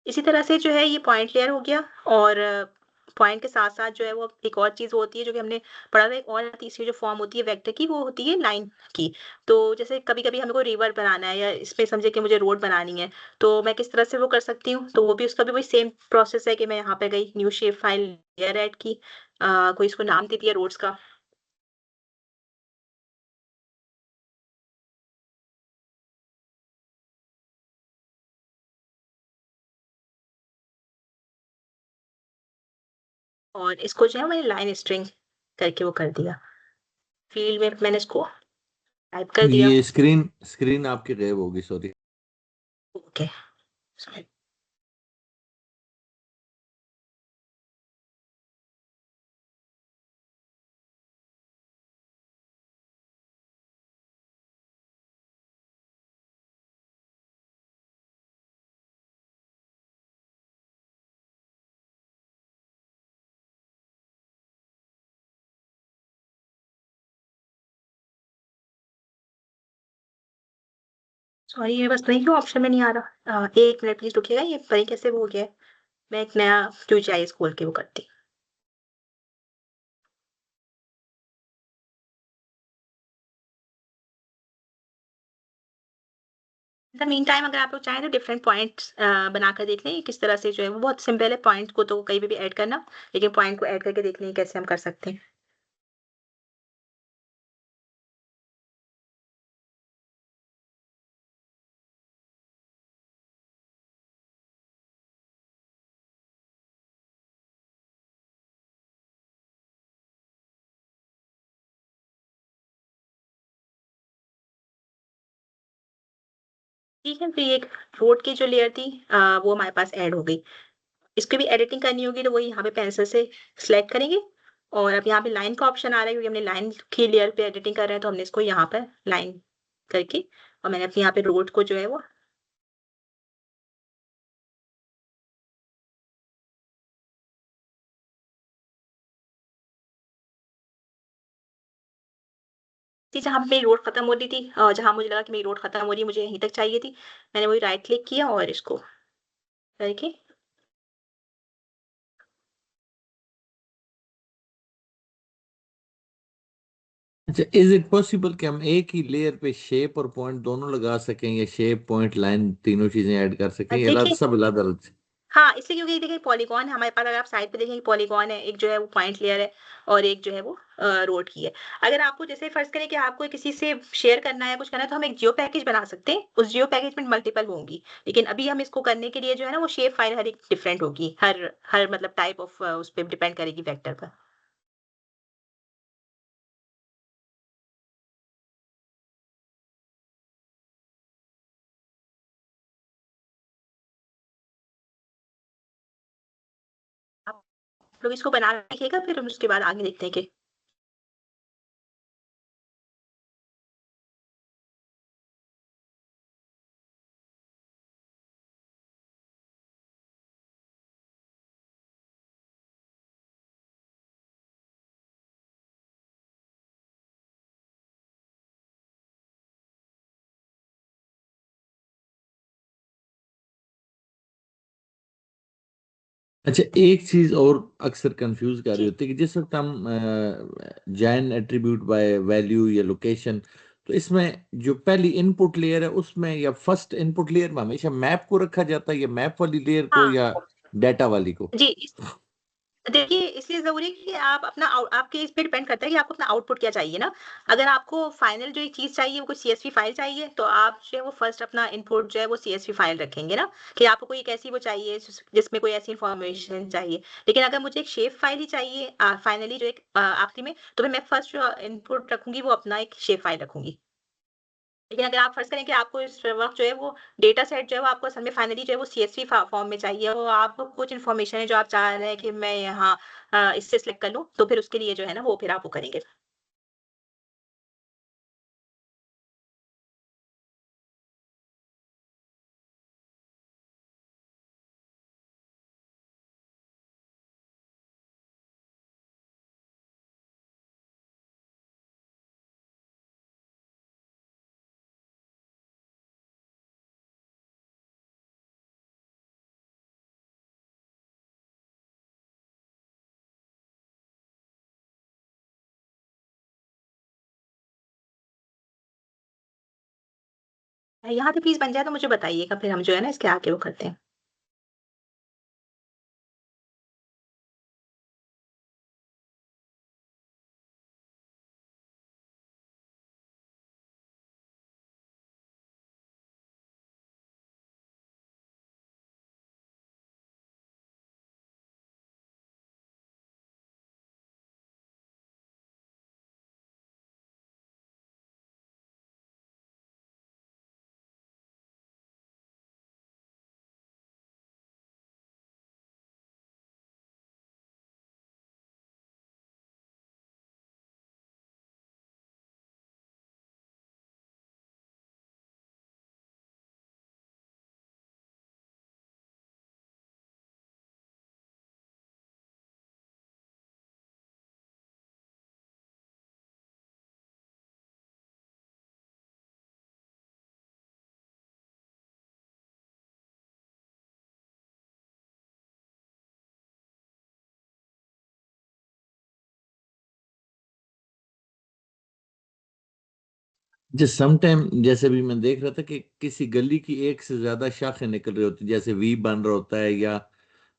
C: इसी तरह से जो है ये पॉइंट लेयर हो गया और पॉइंट के साथ-साथ जो है वो एक और चीज़ होती है जो कि हमने पढ़ा था, एक और तीसरी जो फॉर्म होती है वेक्टर की वो होती है लाइन की। तो जैसे कभी-कभी हमें कोई रिवर बनाना है या इसमें समझिए कि मुझे रोड बनानी है, तो मैं किस तरह से वो कर सकती हूँ? तो वो भी उसका भी वही सेम प्रोसेस है कि मैं यहाँ पे गई new shape file layer add की कोई इसको नाम दे दिया रोड्स का। और इसको जो है मैंने लाइन स्ट्रिंग करके वो कर दिया। फील्ड में मैंने इसको टाइप कर दिया।
D: ये स्क्रीन स्क्रीन आपकी गायब होगी, सॉरी।
C: Okay, sorry. सॉरी ये बस नहीं क्यों ऑप्शन में नहीं आ रहा? 1 मिनट प्लीज़ रुकिएगा, ये पता नहीं कैसे वो हो गया है। मैं एक नया QGIS खोल के वो करती। इन द मीन टाइम अगर आप लोग चाहें तो डिफरेंट पॉइंट्स बनाकर देख लें, ये किस तरह से जो है वो बहुत सिंपल है पॉइंट को तो कहीं पे भी ऐड करना, लेकिन पॉइंट को ऐड करके देख लें कैसे हम कर सकते हैं। ठीक है, फिर ये एक रोड की जो लेयर थी वो हमारे पास ऐड हो गई। इसकी भी एडिटिंग करनी होगी तो वही यहाँ पे पेंसिल से सिलेक्ट करेंगे और अब यहाँ पे लाइन का ऑप्शन आ रहा है क्योंकि हमने लाइन की लेयर पे एडिटिंग कर रहे हैं तो हमने इसको यहाँ पर लाइन करके और मैंने अपने यहाँ पे रोड को जो है वो थी जहाँ पे मेरी रोड खत्म हो रही थी जहाँ मुझे लगा कि मेरी रोड खत्म हो रही है, मुझे यहीं तक चाहिए थी, मैंने वही राइट क्लिक किया और इसको करके
D: अच्छा, इज इट पॉसिबल कि हम एक ही लेयर पे शेप और पॉइंट दोनों लगा सकें, या शेप पॉइंट लाइन तीनों चीजें ऐड कर सकें, या
C: देखिए
D: सब अलग अलग से?
C: हाँ, इसलिए क्योंकि देखिए पॉलीगॉन है हमारे पास अगर आप साइड पे देखेंगे पॉलीगॉन है, एक जो है वो पॉइंट लेयर है और एक जो है वो रोड की है। अगर आपको जैसे फर्ज़ करें कि आपको किसी से शेयर करना है, कुछ करना है तो हम एक जियो पैकेज बना सकते हैं। उस जियो पैकेज में मल्टीपल होंगी। लेकिन अभी हम इसको करने के लिए जो है ना वो शेप फाइल हर एक डिफरेंट होगी। हर हर मतलब टाइप ऑफ उस पे डिपेंड करेगी वेक्टर पर। आप लोग इसको बना के देखिएगा फिर हम उसके बाद आगे देखते हैं कि
D: अच्छा, एक चीज और अक्सर कंफ्यूज कर रही
C: जी
D: होती है कि जिस वक्त हम जैन एट्रीब्यूट बाय वैल्यू या लोकेशन, तो इसमें जो पहली इनपुट लेयर है उसमें या फर्स्ट इनपुट लेयर में हमेशा मैप को रखा जाता है, या मैप वाली लेयर को,
C: हाँ
D: या डाटा वाली को?
C: जी देखिए, इसलिए ज़रूरी है कि आप अपना आपके इस पे डिपेंड करता है कि आपको अपना आउटपुट क्या चाहिए ना। अगर आपको फाइनल जो एक चीज़ चाहिए वो कोई सीएसवी फाइल चाहिए, तो आप जो है वो फर्स्ट अपना इनपुट जो है वो सीएसवी फाइल रखेंगे ना, कि आपको कोई एक ऐसी वो चाहिए जिसमें कोई ऐसी इन्फॉर्मेशन चाहिए। लेकिन अगर मुझे एक शेप फाइल ही चाहिए फाइनली जो एक आखिरी में, तो फिर मैं फर्स्ट जो इनपुट रखूँगी वो अपना एक शेप फाइल रखूँगी। लेकिन अगर आप फ़र्ज़ करें कि आपको इस वक़्त जो है वो डेटा सेट जो है वो आपको असल में फाइनली जो है वो सीएसवी फॉर्म में चाहिए और आपको कुछ इन्फॉर्मेशन है जो आप चाह रहे हैं कि मैं यहाँ इससे सिलेक्ट कर लूँ, तो फिर उसके लिए जो है ना वो फिर आप वो करेंगे। यहाँ पे प्लीज़ बन जाए तो मुझे बताइएगा, फिर हम जो है ना इसके आगे वो करते हैं।
D: जैसे सम टाइम, जैसे भी मैं देख रहा था कि किसी गली की एक से ज्यादा शाखें निकल रही होती, जैसे वी बन रहा होता है, या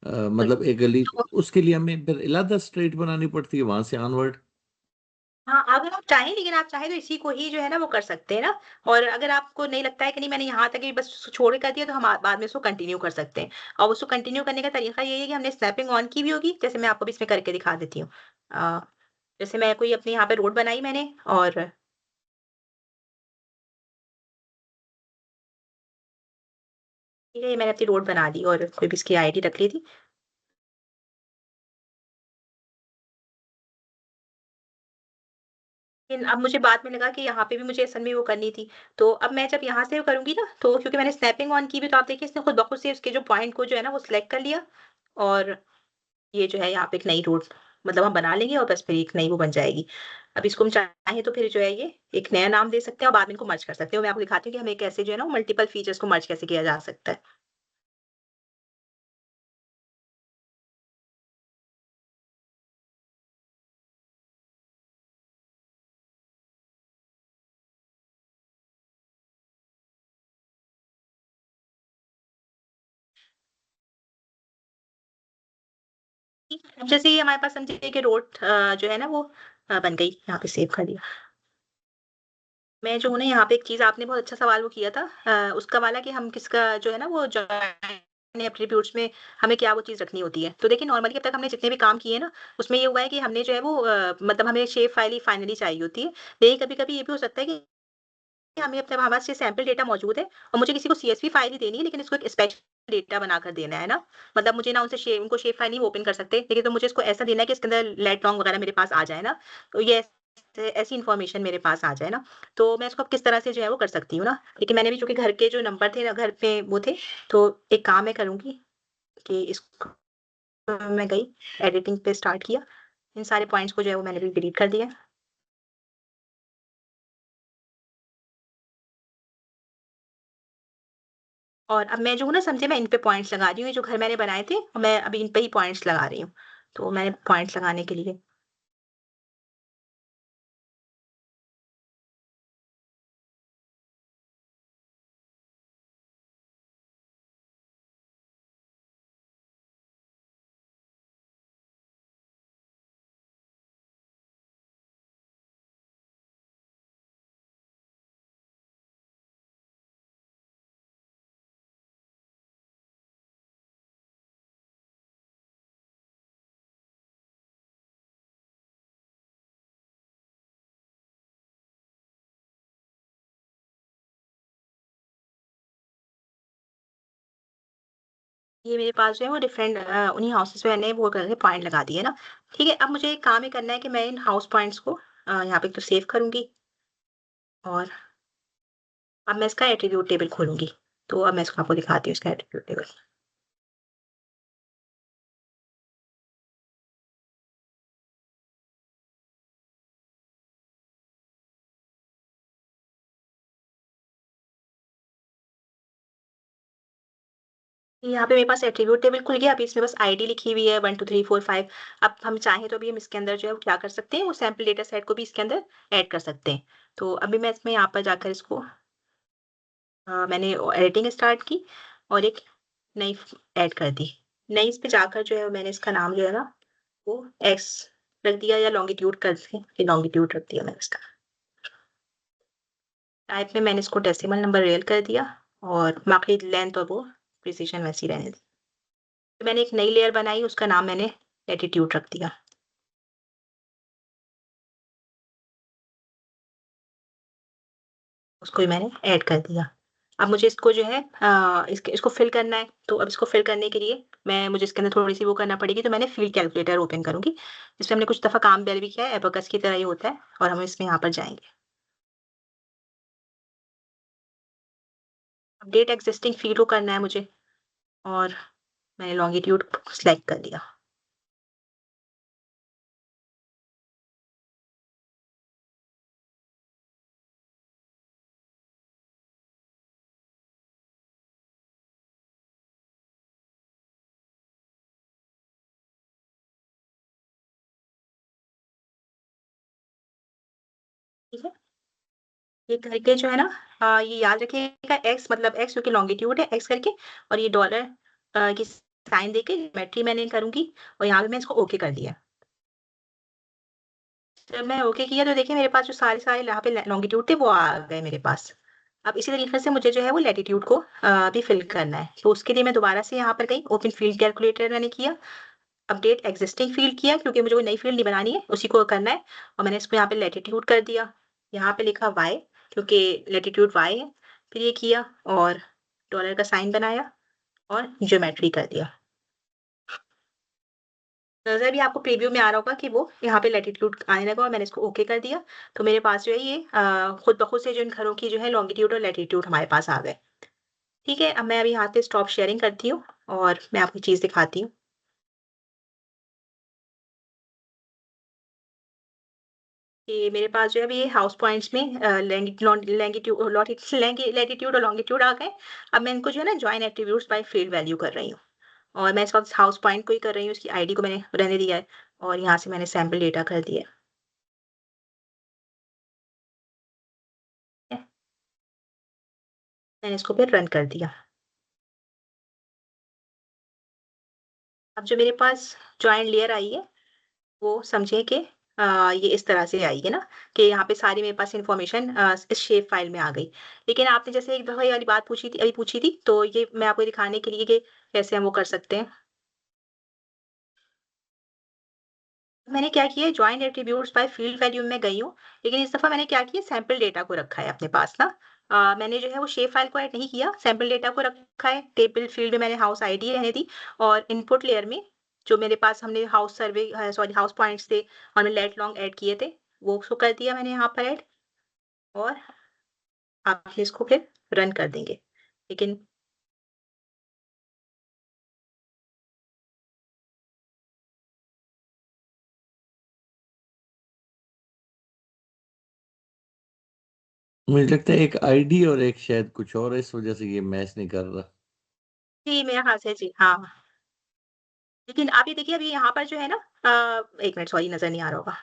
D: मतलब एक गली,
C: तो
D: उसके लिए हमें फिर इलादा स्ट्रेट बनानी पड़ती है वहां से ऑनवर्ड।
C: हाँ, अगर आप चाहें लेकिन आप चाहें तो इसी को ही जो है ना वो कर सकते हैं ना और अगर आपको नहीं लगता है कि नहीं मैंने यहाँ तक ही बस छोड़ के कर दिया तो हम बाद में उसको कंटिन्यू कर सकते हैं। और उसको कंटिन्यू करने का तरीका ये है कि हमने स्नैपिंग ऑन की भी होगी, जैसे मैं आपको भी इसमें करके दिखा देती हूँ। अ, जैसे मैं कोई अपने यहाँ पे रोड बनाई मैंने और ये मैंने अपनी रोड बना दी और फिर भी इसकी आईडी रख ली थी। लेकिन अब मुझे बाद में लगा कि यहाँ पे भी मुझे असल में वो करनी थी। तो अब मैं जब यहाँ से करूँगी ना, तो क्योंकि मैंने स्नैपिंग ऑन की भी तो आप देखिए इसने खुद ब खुद से उसके जो पॉइंट को जो है ना वो सिलेक्ट कर लिया और ये जो है यहाँ पे एक नई रोड मतलब हम बना लेंगे और बस फिर एक नई वो बन जाएगी। अब इसको हम चाहें तो फिर जो है ये एक नया नाम दे सकते हैं और बाद में इनको मर्ज कर सकते हैं। और मैं आपको दिखाती हूँ कि हमें कैसे जो है ना मल्टीपल फीचर्स को मर्ज कैसे किया जा सकता है। अब जैसे ये हमारे पास समझिए कि रोड जो है ना वो बन गई, यहाँ पे सेव कर दिया। मैं जो हूँ ना यहाँ पे एक चीज़ आपने बहुत अच्छा सवाल वो किया था उसका वाला कि हम किसका जो है ना वो जॉइन एट्रिब्यूट्स में हमें क्या वो चीज़ रखनी होती है। तो देखिए नॉर्मली अब तक हमने जितने भी काम किए ना, उसमें ये हुआ है कि हमने जो है वो मतलब हमें शेप फाइल ही फाइनली चाहिए होती है। लेकिन कभी-कभी ये भी हो सकता है कि हमें अपने हमारे पास ये सैंपल डेटा मौजूद है और मुझे किसी को सीएसवी फाइल ही देनी है लेकिन इसको एक स्पेशल डेटा बनाकर देना है ना। मतलब मुझे ना उनको शेप फाइल नहीं ओपन कर सकते, लेकिन तो मुझे इसको ऐसा देना है कि इसके अंदर लेट लॉन्ग वगैरह मेरे पास आ जाए ना। तो ये ऐसी इन्फॉर्मेशन मेरे पास आ जाए ना, तो मैं इसको अब किस तरह से जो है वो कर सकती हूँ ना। लेकिन मैंने भी चूँकि घर के जो नंबर थे ना घर पे वो थे, तो एक काम मैं करूँगी कि इसको मैं गई एडिटिंग पे स्टार्ट किया। इन सारे पॉइंट्स को जो है वो मैंने भी डिलीट कर दिया। और अब मैं जो हूँ ना समझे मैं इन पे पॉइंट्स लगा रही हूँ, ये जो घर मैंने बनाए थे और मैं अभी इन पे ही पॉइंट्स लगा रही हूँ। तो मैंने पॉइंट्स लगाने के लिए ये मेरे पास जो है वो डिफरेंट उन्हीं हाउसेस में मैंने वो करके पॉइंट लगा दिए ना। ठीक है, अब मुझे एक काम ये करना है कि मैं इन हाउस पॉइंट्स को यहाँ पे तो सेव करूँगी और अब मैं इसका एट्रीब्यूट टेबल खोलूँगी। तो अब मैं इसको आपको दिखाती हूँ इसका एट्रीब्यूट टेबल। यहाँ पे मेरे पास एट्रीब्यूट टेबल खुल गया। अभी इसमें बस आईडी लिखी हुई है 1 2 3 4 5। अब हम चाहें तो अभी हम इसके अंदर जो है वो क्या कर सकते हैं, वो सैंपल डेटा सेट को भी इसके अंदर ऐड कर सकते हैं। तो अभी मैं इसमें यहाँ पर जाकर इसको मैंने एडिटिंग स्टार्ट की और एक नई ऐड कर दी। नई इस पे जाकर जो है मैंने इसका नाम जो है ना वो एक्स रख दिया या लॉन्गिट्यूड कर के लॉन्गिट्यूड रख दिया मैंने इसका। टाइप में मैंने इसको डेसिमल नंबर रियल कर दिया और बाकी लेंथ और वो प्रिसिशन वैसी रहने दी। तो मैंने एक नई लेयर बनाई, उसका नाम मैंने लैटिट्यूड रख दिया। उसको भी मैंने ऐड कर दिया। अब मुझे इसको जो है इसको फिल करना है। तो अब इसको फिल करने के लिए मुझे इसके अंदर थोड़ी सी वो करना पड़ेगी। तो मैंने फील्ड कैलकुलेटर ओपन करूंगी। इसमें हमने कुछ दफा काम भी किया है, एबेकस की तरह ही होता है और हम इसमें यहाँ पर जाएंगे। अपडेट एग्जिस्टिंग फील्ड को करना है मुझे और मैंने लॉन्गिट्यूड सेलेक्ट कर लिया। ठीक है, ये करके जो है ना ये याद रखिएगा एक्स मतलब एक्स क्योंकि लॉन्गिट्यूड है एक्स करके और ये डॉलर की साइन देके ज्योमेट्री मैंने करूंगी और यहाँ पे मैं इसको ओके कर दिया। जब मैं ओके किया तो देखिए मेरे पास जो सारे यहाँ पे लॉन्गिट्यूड थे वो आ गए मेरे पास। अब इसी तरीके से मुझे जो है वो लैटिट्यूड को भी फिल करना है। तो उसके लिए मैं दोबारा से यहाँ पर गई, ओपन फील्ड कैलकुलेटर मैंने किया, अपडेट एग्जिस्टिंग फील्ड किया क्योंकि मुझे कोई नई फील्ड नहीं बनानी है, उसी को करना है। और मैंने इसको यहाँ पे लैटिट्यूड कर दिया, यहाँ पे लिखा वाई क्योंकि लैटिट्यूड वाई है। फिर ये किया और डॉलर का साइन बनाया और ज्योमेट्री कर दिया। नज़र भी आपको प्रीव्यू में आ रहा होगा कि वो यहाँ पे लैटिट्यूड आने लगा और मैंने इसको ओके कर दिया। तो मेरे पास जो है ये खुद ब खुद से जो इन घरों की जो है लॉन्गिट्यूड और लैटिट्यूड हमारे पास आ गए। ठीक है, अब मैं अभी यहाँ पे स्टॉप शेयरिंग करती हूँ और मैं आपको चीज़ दिखाती हूँ। कि मेरे पास जो है अभी ये हाउस पॉइंट्स में लैटिट्यूड और लॉन्गिट्यूड आ गए। अब मैं इनको जो है ना join attributes by field value कर रही हूँ और मैं इस वक्त हाउस पॉइंट को ही कर रही हूँ, उसकी आईडी को मैंने रहने दिया है और यहाँ से मैंने सैम्पल डेटा कर दिया है। मैंने इसको फिर रन कर दिया। अब जो मेरे पास जॉइन लेयर आई है वो समझिए कि ये इस तरह से आई है ना कि यहाँ पे सारी मेरे पास इन्फॉर्मेशन इस शेप फाइल में आ गई। लेकिन आपने जैसे एक दफा ये वाली बात पूछी थी, अभी पूछी थी, तो ये मैं आपको दिखाने के लिए कि कैसे हम वो कर सकते हैं। मैंने क्या किया है join attributes by field value में गई हूँ, लेकिन इस दफा मैंने क्या किया सैंपल डेटा को रखा है अपने पास ना। मैंने जो है वो शेप फाइल को ऐड नहीं किया, सैंपल डेटा को रखा है। टेबल फील्ड में मैंने हाउस आईडी रहने दी और इनपुट लेयर में जो मेरे पास हमने हाउस सर्वे सॉरी हाउस पॉइंट्स थे और मैं लेट लॉन्ग ऐड किए थे वो उसको कर दिया मैंने यहाँ पर ऐड। और आप इसको फिर रन कर देंगे। लेकिन
D: मुझे लगता है एक आईडी और एक शायद कुछ और है, इस वजह से ये मैच नहीं कर रहा।
C: जी, मेरे ख़्याल से जी, हाँ। लेकिन आप ये देखिए अभी यहाँ पर जो है ना 1 मिनट सॉरी नज़र नहीं आ रहा होगा।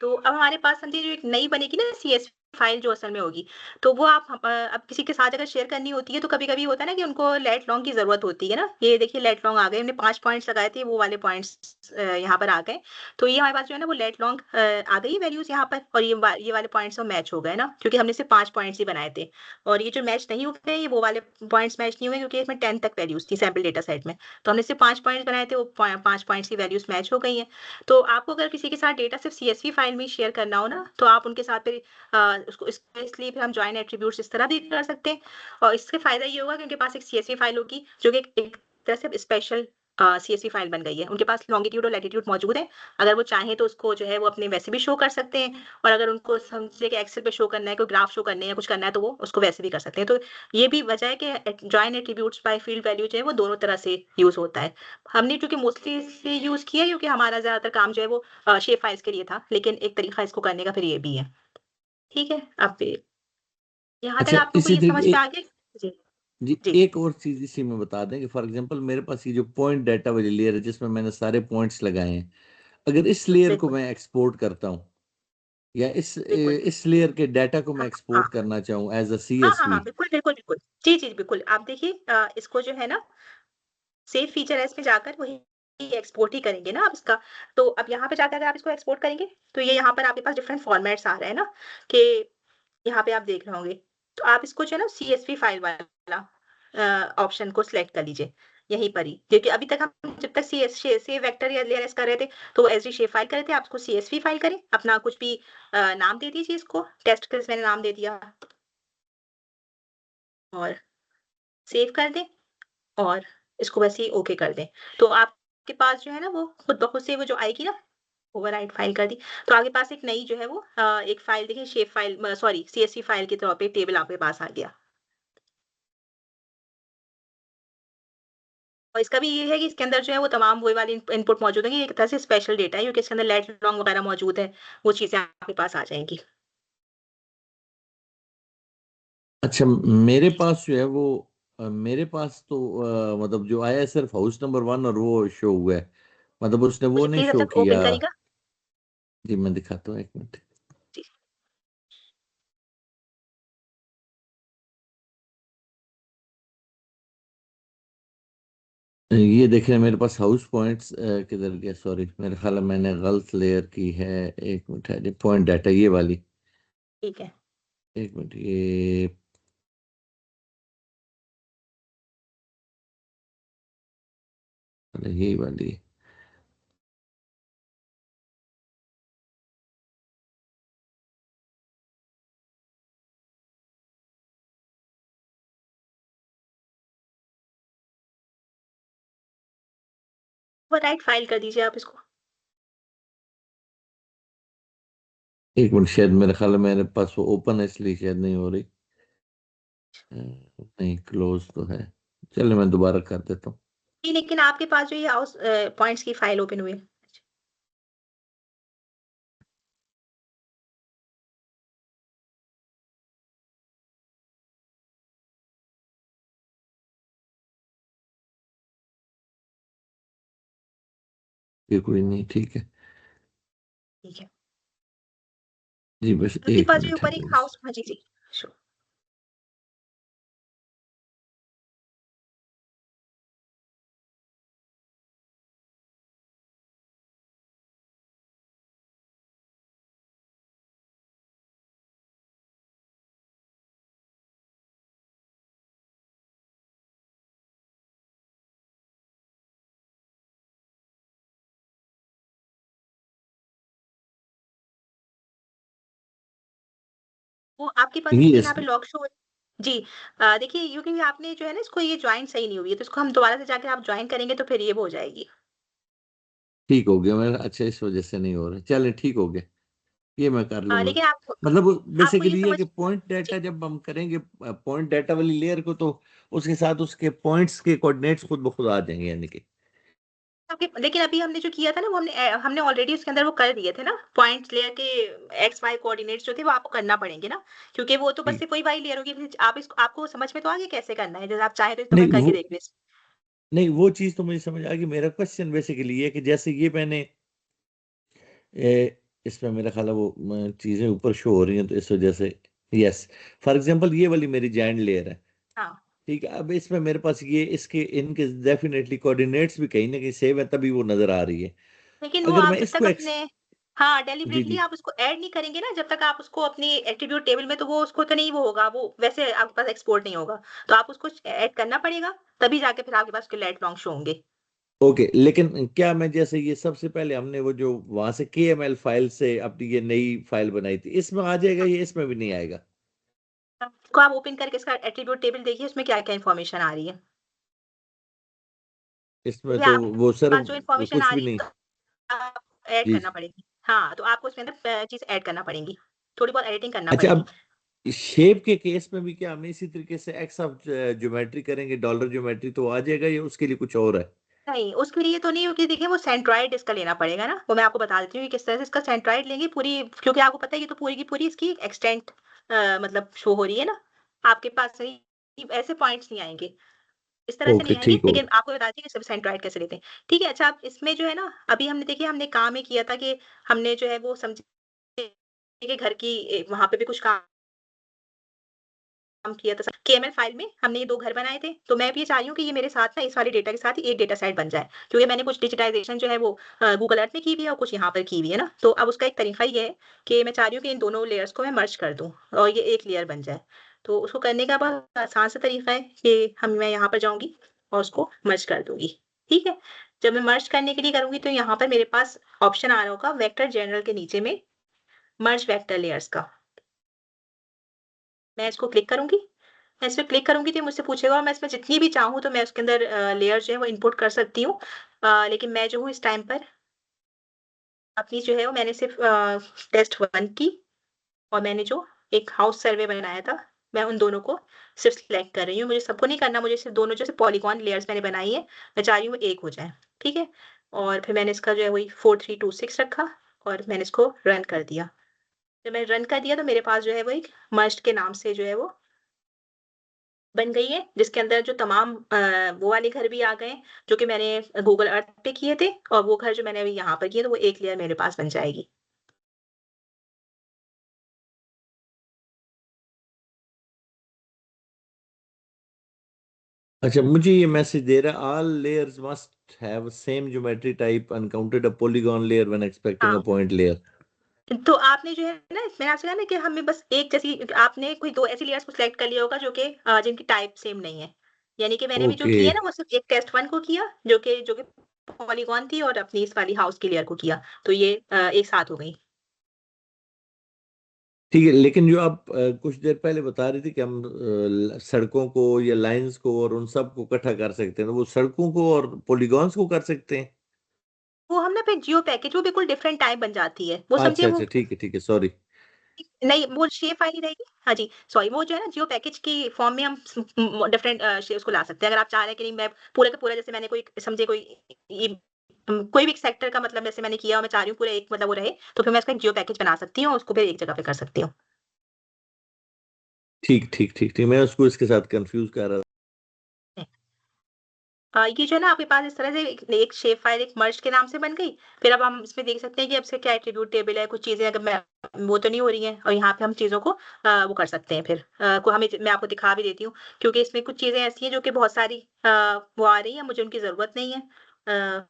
C: तो अब हमारे पास समझिए जो एक नई बनेगी ना सीएसवी फाइल जो असल में होगी, तो वो आप अब किसी के साथ अगर शेयर करनी होती है तो कभी-कभी होता है ना कि उनको लेट लॉन्ग की ज़रूरत होती है ना। ये देखिए लेट लॉन्ग आ गए, हमने 5 पॉइंट्स लगाए थे, वो वाले पॉइंट्स यहाँ पर आ गए। तो ये हमारे पास जो है ना वो लेट लॉन्ग आ गई वैल्यूज़ यहाँ पर और ये वाले पॉइंट्स तो मैच हो गए ना, क्योंकि हमने सिर्फ 5 पॉइंट्स ही बनाए थे। और ये जो मैच नहीं हुए, ये वो वाले पॉइंट्स मैच नहीं हुए क्योंकि इसमें 10 तक वैल्यूज़ थी सैंपल डेटा सेट में। तो हमने सिर्फ 5 पॉइंट्स बनाए थे, वो 5 पॉइंट्स की वैल्यूज़ मैच हो गई हैं। तो आपको अगर किसी के साथ डेटा सिर्फ सीएसवी फाइल में ही शेयर करना हो ना, तो आप उनके साथ फिर उसको इसलिए फिर हम जॉइन एट्रीब्यूट्स इस तरह भी कर सकते हैं और इससे फ़ायदा ये होगा कि उनके पास एक सीएसवी फाइल होगी, जो कि एक तरह से स्पेशल सीएसवी फाइल बन गई है। उनके पास लॉन्गिट्यूड और लैटिट्यूड मौजूद है। अगर वो चाहें तो उसको जो है वो अपने वैसे भी शो कर सकते हैं और अगर उनको समझिए कि एक्सेल पे शो करना है, कोई ग्राफ शो करने हैं या कुछ करना है, तो वो उसको वैसे भी कर सकते हैं। तो ये भी वजह है कि join attributes by field value जो है वो दोनों तरह से यूज़ होता है। हमने चूँकि मोस्टली इसलिए यूज़ किया है क्योंकि हमारा ज़्यादातर काम जो है वो शेप फाइल्स के लिए था, लेकिन एक तरीका इसको करने का फिर ये भी है। ठीक है? अब फिर यहाँ तक
D: अच्छा,
C: आपको कोई
D: इसी
C: ये समझ में
D: तरीके
C: आ गया? जी,
D: जी,
C: जी,
D: एक और चीज इसी में बता दें कि फॉर एग्जांपल मेरे पास ये जो पॉइंट डाटा वाली लेयर है जिसमें मैंने सारे पॉइंट्स लगाए हैं, अगर इस लेयर को
C: बिल्कुल,
D: मैं एक्सपोर्ट करता हूँ या
C: बिल्कुल।
D: इस लेयर के डाटा को मैं
C: हाँ, हाँ।
D: एक्सपोर्ट करना चाहूँ एज अ
C: हाँ, हाँ,
D: सीएसवी।
C: हाँ, बिल्कुल, बिल्कुल, बिल्कुल। जी, जी, बिल्कुल। आप देखिए इसको जो है ना सेव फीचर है इसमें जाकर वही एक्सपोर्ट ही करेंगे ना आप इसका। तो अब यहाँ पे जाकर अगर आप इसको एक्सपोर्ट करेंगे, तो ये यहाँ पर आपके पास डिफरेंट फॉर्मेट्स आ रहे हैं ना कि यहाँ पे आप देख रहे होंगे। तो आप इसको जो है ना सीएसवी फाइल वाला ऑप्शन को सिलेक्ट कर लीजिए, यहीं पर ही। क्योंकि अभी तक हम जब तक सेव वेक्टर या लेयर कर रहे थे, तो एसवी शेप फाइल कर रहे थे, आप इसको सीएसवी फाइल करें, अपना कुछ भी नाम दे दीजिए इसको, टेस्ट केस मैंने नाम दे दिया और सेव कर दें और इसको वैसे ही ओके कर दें। तो आपके पास जो है ना वो खुद ब खुद से वो जो आएगी ना, ओवरराइट फाइल कर दी, तो आपके पास एक नई जो है वो एक फाइल देखिए shape file sorry CSV file के तौर पे टेबल आपके पास आ गया। और इसका भी ये है कि इसके अंदर जो है वो तमाम वही वाली इनपुट मौजूद है, एक तरह से स्पेशल डेटा है क्योंकि इसके अंदर लेट लॉन्ग वगैरह मौजूद है, वो चीज़ें आपके पास आ जाएँगी।
D: अच्छा, मेरे
C: जी, जी।
D: पास जो है वो मेरे पास तो मतलब जो आया है सिर्फ हाउस नंबर 1 और वो शो हुआ है, मतलब उसने वो
C: मुझे
D: नहीं
C: प्लीज़ अब
D: शो
C: तक ओपन
D: किया।
C: करिएगा।
D: जी, मैं दिखाता हूँ, एक मिनट।
C: जी,
D: ये देखिए मेरे पास हाउस पॉइंट्स किधर गया, सॉरी मेरे ख्याल है मैंने गलत लेयर की है। एक मिनट है, पॉइंट डाटा ये वाली।
C: ठीक है।
D: एक मिनट, ये अरे यही वाली।
C: ओवरराइट फाइल कर दीजिए आप इसको।
D: एक मिनट, शायद मेरे ख्याल है मेरे पास वो ओपन है इसलिए शायद नहीं हो रही। नहीं, क्लोज तो है। चलिए मैं दोबारा कर देता हूँ।
C: जी, लेकिन आपके पास जो ये हाउस पॉइंट्स की फाइल ओपन हुई है।
D: ये कोई नहीं, ठीक है।
C: ठीक है।
D: जी, बस
C: आपके
D: एक
C: पास जो
D: मिनट है
C: ऊपर एक
D: बस।
C: हाउस हाँ जी, जी। श्योर। वो आपके पास
D: ये
C: देखिए
D: इस
C: यहाँ पे लॉक शो जी देखिए क्योंकि आपने जो है ना इसको ये जॉइन सही नहीं हुई है, तो इसको हम दोबारा से जाके आप जॉइन करेंगे तो फिर ये वो हो जाएगी।
D: ठीक हो गया मेरा, अच्छा इस वजह से नहीं हो रहा, चलिए ठीक हो गया, ये मैं कर लूंगा।
C: लेकिन आप
D: मतलब
C: आपको ये
D: बेसिकली ये
C: समझ
D: कि पॉइंट
C: जी,
D: डाटा जब हम करेंगे पॉइंट डाटा वाली लेयर को, तो उसके साथ उसके पॉइंट्स के कोऑर्डिनेट्स खुद ब खुद आ जाएंगे, यानी कि
C: लेकिन अभी हमने जो किया था ना वो हमने ऑलरेडी उसके अंदर वो कर दिए थे ना, पॉइंट्स लेयर के एक्स वाई कोऑर्डिनेट्स जो थे वो आपको करना पड़ेंगे ना, क्योंकि वो तो बस
D: जी।
C: सिर्फ वही वाई लेयर होगी। आप इसको आपको समझ में तो आ गया कैसे करना है, जैसे आप चाहे तो इसको
D: नहीं
C: मैं करके
D: वो
C: देख लें।
D: नहीं वो चीज तो मुझे समझ आ गई। मेरा क्वेश्चन बेसिकली ये है कि जैसे ये मैंने इसमें मेरा ख्याल है वो चीजें ऊपर शो हो रही हैं, तो इस वजह से यस, फॉर एग्जांपल ये वाली मेरी जाइंट लेयर है,
C: हाँ,
D: ठीक है। अब इसमें मेरे पास ये इसके इनके डेफिनेटली कोऑर्डिनेट्स भी कहीं ना कहीं सेम है, तभी वो नजर आ रही है।
C: लेकिन वो
D: अगर
C: आप
D: मैं
C: जब तक
D: इसको
C: अपने हाँ,
D: जी
C: डेलिबरेटली
D: जी
C: आप उसको ऐड नहीं करेंगे ना, जब तक आप उसको अपनी एट्रीब्यूट टेबल में, तो वो उसको तो नहीं वो होगा, वो वैसे आपके पास एक्सपोर्ट नहीं होगा। तो आप उसको ऐड करना पड़ेगा, तभी जाके फिर आपके पास उसके लेट लॉन्ग शो होंगे।
D: ओके, लेकिन क्या मैं जैसे ये सबसे पहले हमने वो जो वहां से KML फाइल से अपनी ये नई फाइल बनाई थी, इसमें आ जाएगा, ये इसमें भी नहीं आएगा?
C: को आप ओपन करके इसका एट्रीब्यूट टेबल देखिए, उसमें क्या-क्या इन्फॉर्मेशन आ रही है।
D: इसमें
C: ये
D: तो
C: आपके
D: वो सर
C: पास जो इन्फॉर्मेशन
D: कुछ
C: आ
D: भी
C: रही
D: नहीं।
C: है, तो आप ऐड
D: जी।
C: करना पड़ेगी। हाँ, तो आपको उसके अंदर चीज़ ऐड करना पड़ेंगी। थोड़ी बहुत एडिटिंग करना
D: अच्छा,
C: पड़ेगी।
D: अब शेप के केस में भी क्या हम इसी तरीके से एक्स ऑफ ज्योमेट्री करेंगे, डॉलर ज्योमेट्री, तो आ जाएगा, या उसके लिए कुछ और है?
C: नहीं, उसके लिए तो नहीं, क्योंकि देखिए वो सेंट्रोइड इसका लेना पड़ेगा ना, वो मैं आपको बता देती हूँ कि किस तरह से इसका सेंट्रोइड लेंगे पूरी, क्योंकि आपको पता है ये तो पूरी की पूरी इसकी एक्सटेंट मतलब शो हो रही है ना, आपके पास नहीं ऐसे पॉइंट्स नहीं आएँगे, इस तरह से
D: ओके,
C: नहीं आएँगे,
D: ठीक हो।
C: लेकिन आपको बता दें कि सब सेंट्रोइड कैसे लेते हैं। ठीक है, अच्छा अब इसमें जो है ना, अभी हमने देखिए हमने काम ये किया था कि हमने जो है वो समझे कि घर की वहाँ पे भी कुछ काम किया था। केएमएल फाइल में हमने ये 2 घर बनाए थे, तो मैं भी ये चाह रही हूँ कि ये मेरे साथ ना इस वाले डेटा के साथ ही एक डेटा सेट बन जाए, क्योंकि मैंने कुछ डिजिटाइज़ेशन जो है वो गूगल अर्थ में की हुई है और कुछ यहाँ पर की हुई है ना। तो अब उसका एक तरीका ये है कि मैं चाह रही हूँ कि इन दोनों लेयर्स को मैं मर्ज कर दूँ और ये एक लेयर बन जाए। तो उसको करने का बहुत आसान सा तरीका है कि मैं यहाँ पर जाऊँगी और उसको मर्ज कर दूँगी, ठीक है? जब मैं मर्ज करने के लिए करूँगी, तो यहाँ पर मेरे पास ऑप्शन आ रहा होगा वेक्टर जनरल के नीचे में मर्ज वेक्टर लेयर्स का। मैं इसको क्लिक करूँगी। मैं इस पे क्लिक करूँगी तो ये मुझसे पूछेगा, और मैं इसमें जितनी भी चाहूँ तो मैं उसके अंदर लेयर जो है वो इनपुट कर सकती हूँ। लेकिन मैं जो हूँ इस टाइम पर अपनी जो है वो मैंने सिर्फ़ टेस्ट 1 की, और मैंने जो एक हाउस सर्वे बनाया था, मैं उन दोनों को सिर्फ़ सिलेक्ट कर रही हूँ। मुझे सबको नहीं करना, मुझे सिर्फ़ दोनों जैसे पॉलीगॉन लेयर्स मैंने बनाई है, मैं चाह रही हूँ वो एक हो जाएँ, ठीक है? और फिर मैंने इसका जो है वही 4326 रखा और मैंने इसको रन कर दिया। जब मैंने रन कर दिया तो मेरे पास जो है वो एक मर्ज्ड के नाम से जो है वो बन गई है, जिसके अंदर जो तमाम वो वाले घर भी आ गए, जो कि मैंने गूगल अर्थ पे किए थे, और वो घर जो मैंने अभी यहाँ पर किए, तो वो एक लेयर मेरे पास बन जाएगी।
D: अच्छा, मुझे ये मैसेज दे रहा है, all layers must have same geometry type, uncounted a polygon layer when expecting a
C: हाँ,
D: पॉइंट लेयर।
C: तो आपने जो है ना, मैंने आपसे कहा ना कि हमें बस एक जैसी, आपने कोई 2 ऐसी लेयर्स को सिलेक्ट कर लिया होगा जो कि जिनकी टाइप सेम नहीं है। यानी कि मैंने अभी जो
D: ओके,
C: किया ना, वो सिर्फ़ एक टेस्ट 1 को किया, जो कि पॉलीगॉन थी, और अपनी इस वाली हाउस की लेयर को किया। तो ये एक साथ हो गई।
D: ठीक है। लेकिन जो आप कुछ देर पहले बता रही थी कि हम सड़कों को या लाइंस को और उन सब को इकट्ठा कर सकते हैं, तो वो सड़कों को और पॉलीगॉन्स को कर सकते हैं?
C: वो हम ना फिर जियो पैकेज, वो बिल्कुल डिफरेंट टाइप बन जाती है। वो समझिए
D: अच्छा
C: वो
D: अच्छा, ठीक है, सॉरी।
C: नहीं, वो शेप फाइल ही रहेगी। हाँ जी, सॉरी, वो जो है ना जियो पैकेज की फॉर्म में हम डिफरेंट शेप्स को ला सकते हैं। अगर आप चाह रहे हैं कि नहीं, मैं पूरे का पूरा, जैसे मैंने कोई समझिए कोई कोई भी एक सेक्टर का मतलब जैसे मैंने किया और मैं चाह रही हूँ पूरा एक मतलब वो रहे, तो फिर मैं इसका एक जियो पैकेज बना सकती हूँ और उसको फिर एक जगह पे कर सकती हूँ।
D: ठीक, मैं उसको इसके साथ कंफ्यूज कर रहा
C: ये जो है ना आपके पास इस तरह से एक शेप फाइल एक मर्ज के नाम से बन गई। फिर अब हम इसमें देख सकते हैं कि अब इसका क्या एट्रीब्यूट टेबल है, कुछ चीज़ें अगर मैं वो तो नहीं हो रही हैं, और यहाँ पे हम चीज़ों को वो कर सकते हैं फिर को हमें मैं आपको दिखा भी देती हूँ, क्योंकि इसमें कुछ चीज़ें ऐसी हैं जो कि बहुत सारी वो आ रही हैं, मुझे उनकी ज़रूरत नहीं है। अ,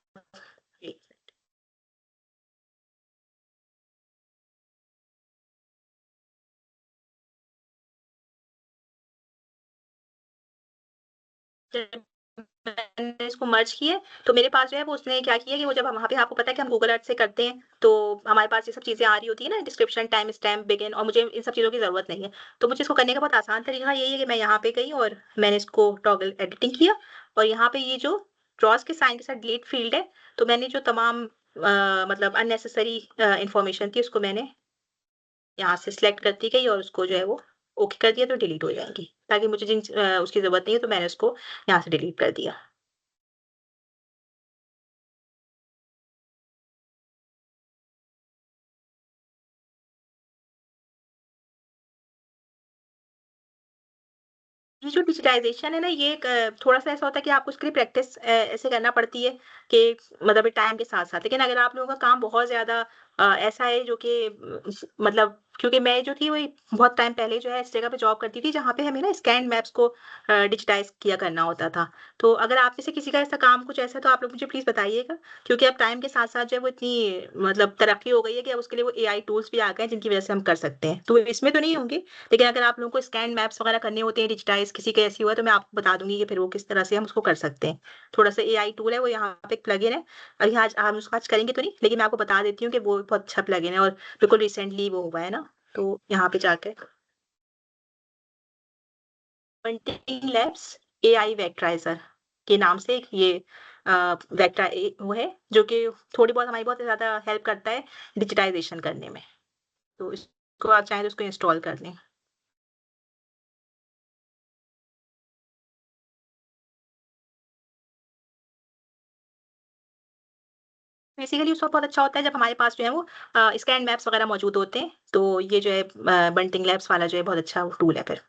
C: जब मैंने इसको मर्ज किया, तो मेरे पास जो है वो उसने क्या किया कि वो जब हम वहाँ पे, आपको पता है कि हम गूगल अर्थ से करते हैं, तो हमारे पास ये सब चीज़ें आ रही होती है ना, डिस्क्रिप्शन, टाइम स्टैम्प, बिगिन, और मुझे इन सब चीज़ों की ज़रूरत नहीं है। तो मुझे इसको करने का बहुत आसान तरीका यही है कि मैं यहाँ पे गई और मैंने इसको टॉगल एडिटिंग किया, और यहाँ पे ये जो क्रॉस के साइन के साथ डिलीट फील्ड है, तो मैंने जो तमाम मतलब अननेसेसरी इन्फॉर्मेशन थी उसको मैंने यहाँ से सिलेक्ट करती गई और उसको जो है वो ओके कर दिया, तो डिलीट हो जाएँगी। ताकि मुझे उसकी ज़रूरत नहीं है, तो मैंने उसको यहाँ से डिलीट कर दिया। ये जो डिजिटाइज़ेशन है ना, ये एक थोड़ा-सा ऐसा होता है कि आपको उसके लिए प्रैक्टिस ऐसे करना पड़ती है कि मतलब टाइम के साथ-साथ। लेकिन अगर आप लोगों का काम बहुत ज़्यादा ऐसा है जो कि मतलब क्योंकि मैं जो थी वही बहुत टाइम पहले जो है इस जगह पे जॉब करती थी जहाँ पे हमें ना स्कैन्ड मैप्स को डिजिटाइज़ किया करना होता था। तो अगर आप में से किसी का ऐसा काम कुछ ऐसा है तो आप लोग मुझे प्लीज़ बताइएगा, क्योंकि अब टाइम के साथ-साथ जो है वो इतनी मतलब तरक्की हो गई है कि अब उसके लिए वो एआई टूल्स भी आ गए हैं जिनकी वज़ह से हम कर सकते हैं। तो इसमें तो नहीं होंगे, लेकिन अगर आप लोगों को स्कैन मैप्स वगैरह करने होते हैं डिजिटाइज़ किसी के ऐसी हुआ तो मैं आपको बता दूँगी कि फिर वो किस तरह से हम उसको कर सकते हैं। थोड़ा-सा एआई टूल है, वो यहाँ पे एक प्लगइन है। अभी आज हम उसको आज करेंगे तो नहीं, लेकिन मैं आपको बता देती हूँ कि वो बहुत अच्छा प्लगइन है और बिल्कुल रिसेंटली वो हुआ है ना, तो यहाँ पे जाके बंटिंग लैब्स एआई वेक्टराइज़र के नाम से एक ये वेक्टर वो है जो कि थोड़ी बहुत हमारी बहुत ज़्यादा हेल्प करता है डिजिटाइज़ेशन करने में। तो इसको आप चाहें तो इसको इंस्टॉल कर लें। बेसिकली उसका बहुत अच्छा होता है जब हमारे पास जो है वो स्कैन मैप्स वगैरह मौजूद होते हैं, तो ये जो है बंटिंग लैब्स वाला जो है बहुत अच्छा टूल है फिर।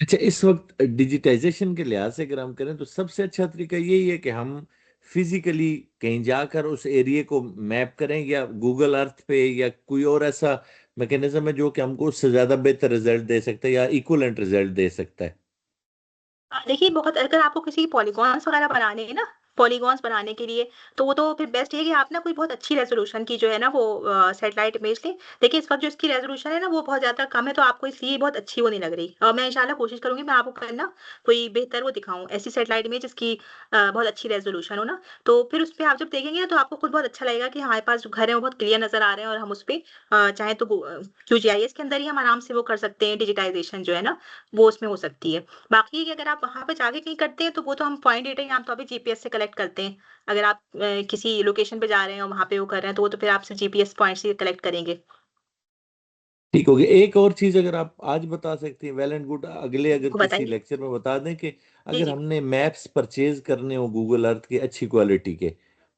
D: अच्छा, इस वक्त डिजिटाइजेशन के लिहाज से अगर हम करें तो सबसे अच्छा तरीका यही है कि हम फिजिकली कहीं जाकर उस एरिया को मैप करें, या गूगल अर्थ पे या कोई और ऐसा मैकेनिज्म है जो कि हमको उससे ज्यादा बेहतर रिजल्ट दे सकता है या इक्वलेंट रिजल्ट दे सकता है।
C: देखिए बहुत अगर आपको किसी पॉलीगॉन्स वगैरह बनाने हैं ना, पॉलीगॉन्स बनाने के लिए, तो वो तो फिर बेस्ट है कि आप ना कोई बहुत अच्छी रेज़ोल्यूशन की जो है ना वो सैटेलाइट इमेज लें। देखिए इस वक़्त जो इसकी रेज़ोल्यूशन है ना वो बहुत ज़्यादा कम है, तो आपको इसलिए बहुत अच्छी वो नहीं लग रही। मैं इंशाल्लाह कोशिश करूँगी मैं आपको कल ना कोई बेहतर वो दिखाऊँ, ऐसी सैटेलाइट इमेज जिसकी बहुत अच्छी रेज़ोल्यूशन हो ना, तो फिर उसपे आप जब देखेंगे ना तो आपको खुद बहुत अच्छा लगेगा कि हमारे पास जो घर है वो बहुत क्लियर नज़र आ रहे हैं और हम उसपे चाहें तो QGIS के अंदर ही हम आराम से वो कर सकते हैं डिजिटाइज़ेशन जो है ना, वो उसमें हो सकती है। बाकी कि अगर आप वहाँ पे जाके कहीं करते हैं, तो वो तो हम पॉइंट डेटा ही आमतौर पे जीपीएस से कलेक्ट करते हैं। अगर आप किसी लोकेशन पे जा रहे हैं और वहाँ पे वो कर रहे हैं, तो वो तो फिर आप सिर्फ जीपीएस पॉइंट से कलेक्ट करेंगे।
D: ठीक हो गया। एक और चीज अगर आप आज बता सकती हैं, वेल एंड गुड, अगले अगर
C: वो
D: किसी
C: बताइए?
D: लेक्चर में बता दें कि
C: जी,
D: अगर
C: जी।
D: हमने मैप्स परचेज करने हो गूगल अर्थ के अच्छी क्वालिटी के,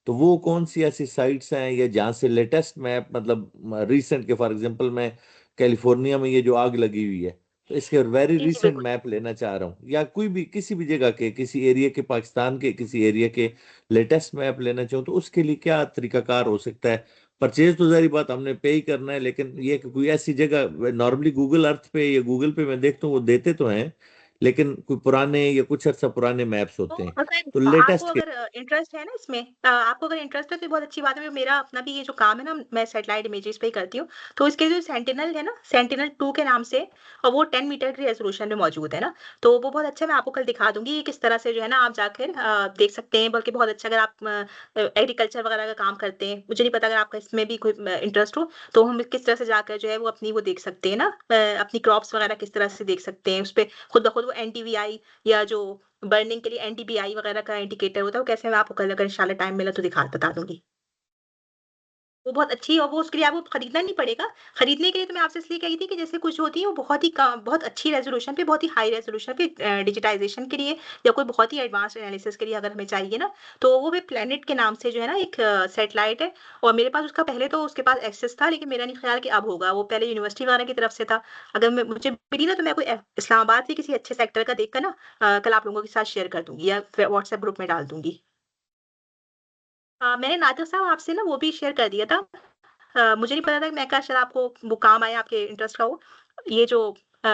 D: तो वो कौन सी ऐसी साइट्स हैं या जहाँ से लेटेस्ट मैप, मतलब रिसेंट के, फॉर एग्जांपल मैं कैलिफोर्निया में ये जो आग लगी हुई है तो इसके वेरी
C: जी, जी,
D: रिसेंट
C: बिल्कुल।
D: मैप लेना चाह रहा हूँ, या कोई भी किसी भी जगह के, किसी एरिया के, पाकिस्तान के किसी एरिया के लेटेस्ट मैप लेना चाहूँ, तो उसके लिए क्या तरीकाकार हो सकता है? परचेज तो सारी बात हमने पे ही करना है, लेकिन ये कि कोई ऐसी जगह, नॉर्मली गूगल अर्थ पे या गूगल पे मैं देखता हूँ वो देते तो हैं, लेकिन कोई पुराने या कुछ अर्सा पुराने मैप्स
C: तो
D: होते हैं,
C: अगर
D: तो
C: आपको
D: लेटेस्ट के।
C: अगर इंटरेस्ट है ना इसमें आपको अगर इंटरेस्ट है तो ये बहुत अच्छी बात है। मेरा अपना भी ये जो काम है ना, मैं सैटेलाइट इमेजेस पे ही करती हूँ। तो इसके जो सेंटिनल है ना, सेंटिनल 2 के नाम से, और वो 10 मीटर की रेज़ोल्यूशन में मौजूद है ना, तो वो बहुत अच्छा, मैं आपको कल दिखा दूँगी ये किस तरह से जो है ना आप जाकर देख सकते हैं। बल्कि बहुत अच्छा, अगर आप एग्रीकल्चर वगैरह का काम करते हैं, मुझे नहीं पता अगर आपका इसमें भी कोई इंटरेस्ट हो, तो हम किस तरह से जाकर जो है वो अपनी वो देख सकते हैं ना, अपनी क्रॉप्स वगैरह किस तरह से देख सकते हैं। उसपे खुद ब खुद वो एनटीवीआई या जो बर्निंग के लिए एनडीबीआई वगैरह का इंडिकेटर होता है, वो कैसे मैं आपको कल अगर इंशाल्लाह टाइम मिला तो बता दूँगी। वो बहुत अच्छी, और वो उसके लिए आपको खरीदना नहीं पड़ेगा। खरीदने के लिए तो मैं आपसे इसलिए कही थी कि जैसे कुछ होती है वो बहुत ही बहुत अच्छी रेज़ोल्यूशन पे, बहुत ही हाई रेज़ोल्यूशन पे डिजिटाइज़ेशन के लिए या कोई बहुत ही एडवांस्ड एनालिसिस के लिए अगर हमें चाहिए ना, तो वो भी प्लैनेट के नाम से जो है ना एक सैटेलाइट है। और मेरे पास उसका पहले तो उसके पास एक्सेस था, लेकिन मेरा नहीं ख़्याल कि अब होगा। वो पहले यूनिवर्सिटी वगैरह की तरफ से था। अगर मुझे मिली ना तो मैं कोई इस्लामाबाद के किसी अच्छे सेक्टर का देख कर ना कल आप लोगों के साथ शेयर कर दूँगी या फिर व्हाट्सएप ग्रुप में डाल दूँगी। मैंने नाज़िर साहब आपसे ना वो भी शेयर कर दिया था। मुझे नहीं पता था कि मैं कहा शायद आपको वो काम आए, आपके इंटरेस्ट का हो। ये जो अ,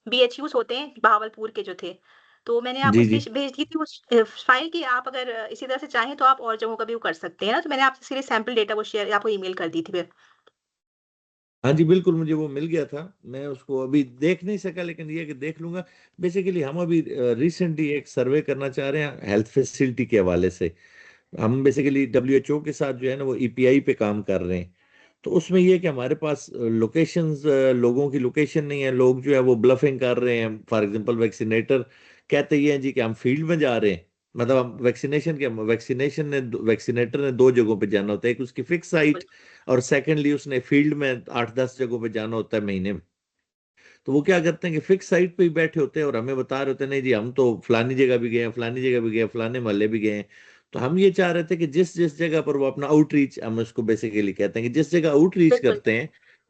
C: बीएचयूज़ होते हैं बहावलपुर के जो थे, तो मैंने आपको
D: जी
C: इसलिए
D: जी।
C: भेज दी थी उस फाइल कि आप अगर इसी तरह से चाहें तो आप और जगहों का भी वो कर सकते हैं ना, तो मैंने आपसे इसीलिए सैंपल डेटा वो शेयर आपको ईमेल कर दी थी फिर।
D: हाँ जी, बिल्कुल, मुझे वो मिल गया था। मैं उसको अभी देख नहीं सका, लेकिन ये है कि देख लूंगा। बेसिकली हम अभी रिसेंटली एक सर्वे करना चाह रहे हैं हेल्थ फैसिलिटी के हवाले से। हम बेसिकली डब्ल्यूएचओ के साथ जो है ना वो ईपीआई पे काम कर रहे हैं। तो उसमें ये है कि हमारे पास लोकेशंस, लोगों की लोकेशन नहीं है, लोग जो है वो ब्लफिंग कर रहे हैं। फॉर एग्जांपल वैक्सीनेटर कहते ये हैं जी कि हम फील्ड में जा रहे हैं, मतलब हम वैक्सीनेटर ने दो जगहों पे जाना होता है, एक उसकी फिक्स साइट, और सेकेंडली उसने फील्ड में 8-10 जगहों पे जाना होता है महीने में। तो वो क्या करते हैं कि फिक्स साइट पे ही बैठे होते हैं और हमें बता रहे होते हैं नहीं जी हम तो फलानी जगह भी गए हैं, फलानी जगह भी गए हैं, फलाने मोहल्ले भी गए हैं। तो हम ये चाह रहे थे कि जिस जिस जगह पर वो अपना आउटरीच, हम उसको बेसिकली कहते हैं कि जिस जगह आउटरीच
C: बिल्कुल।
D: करते हैं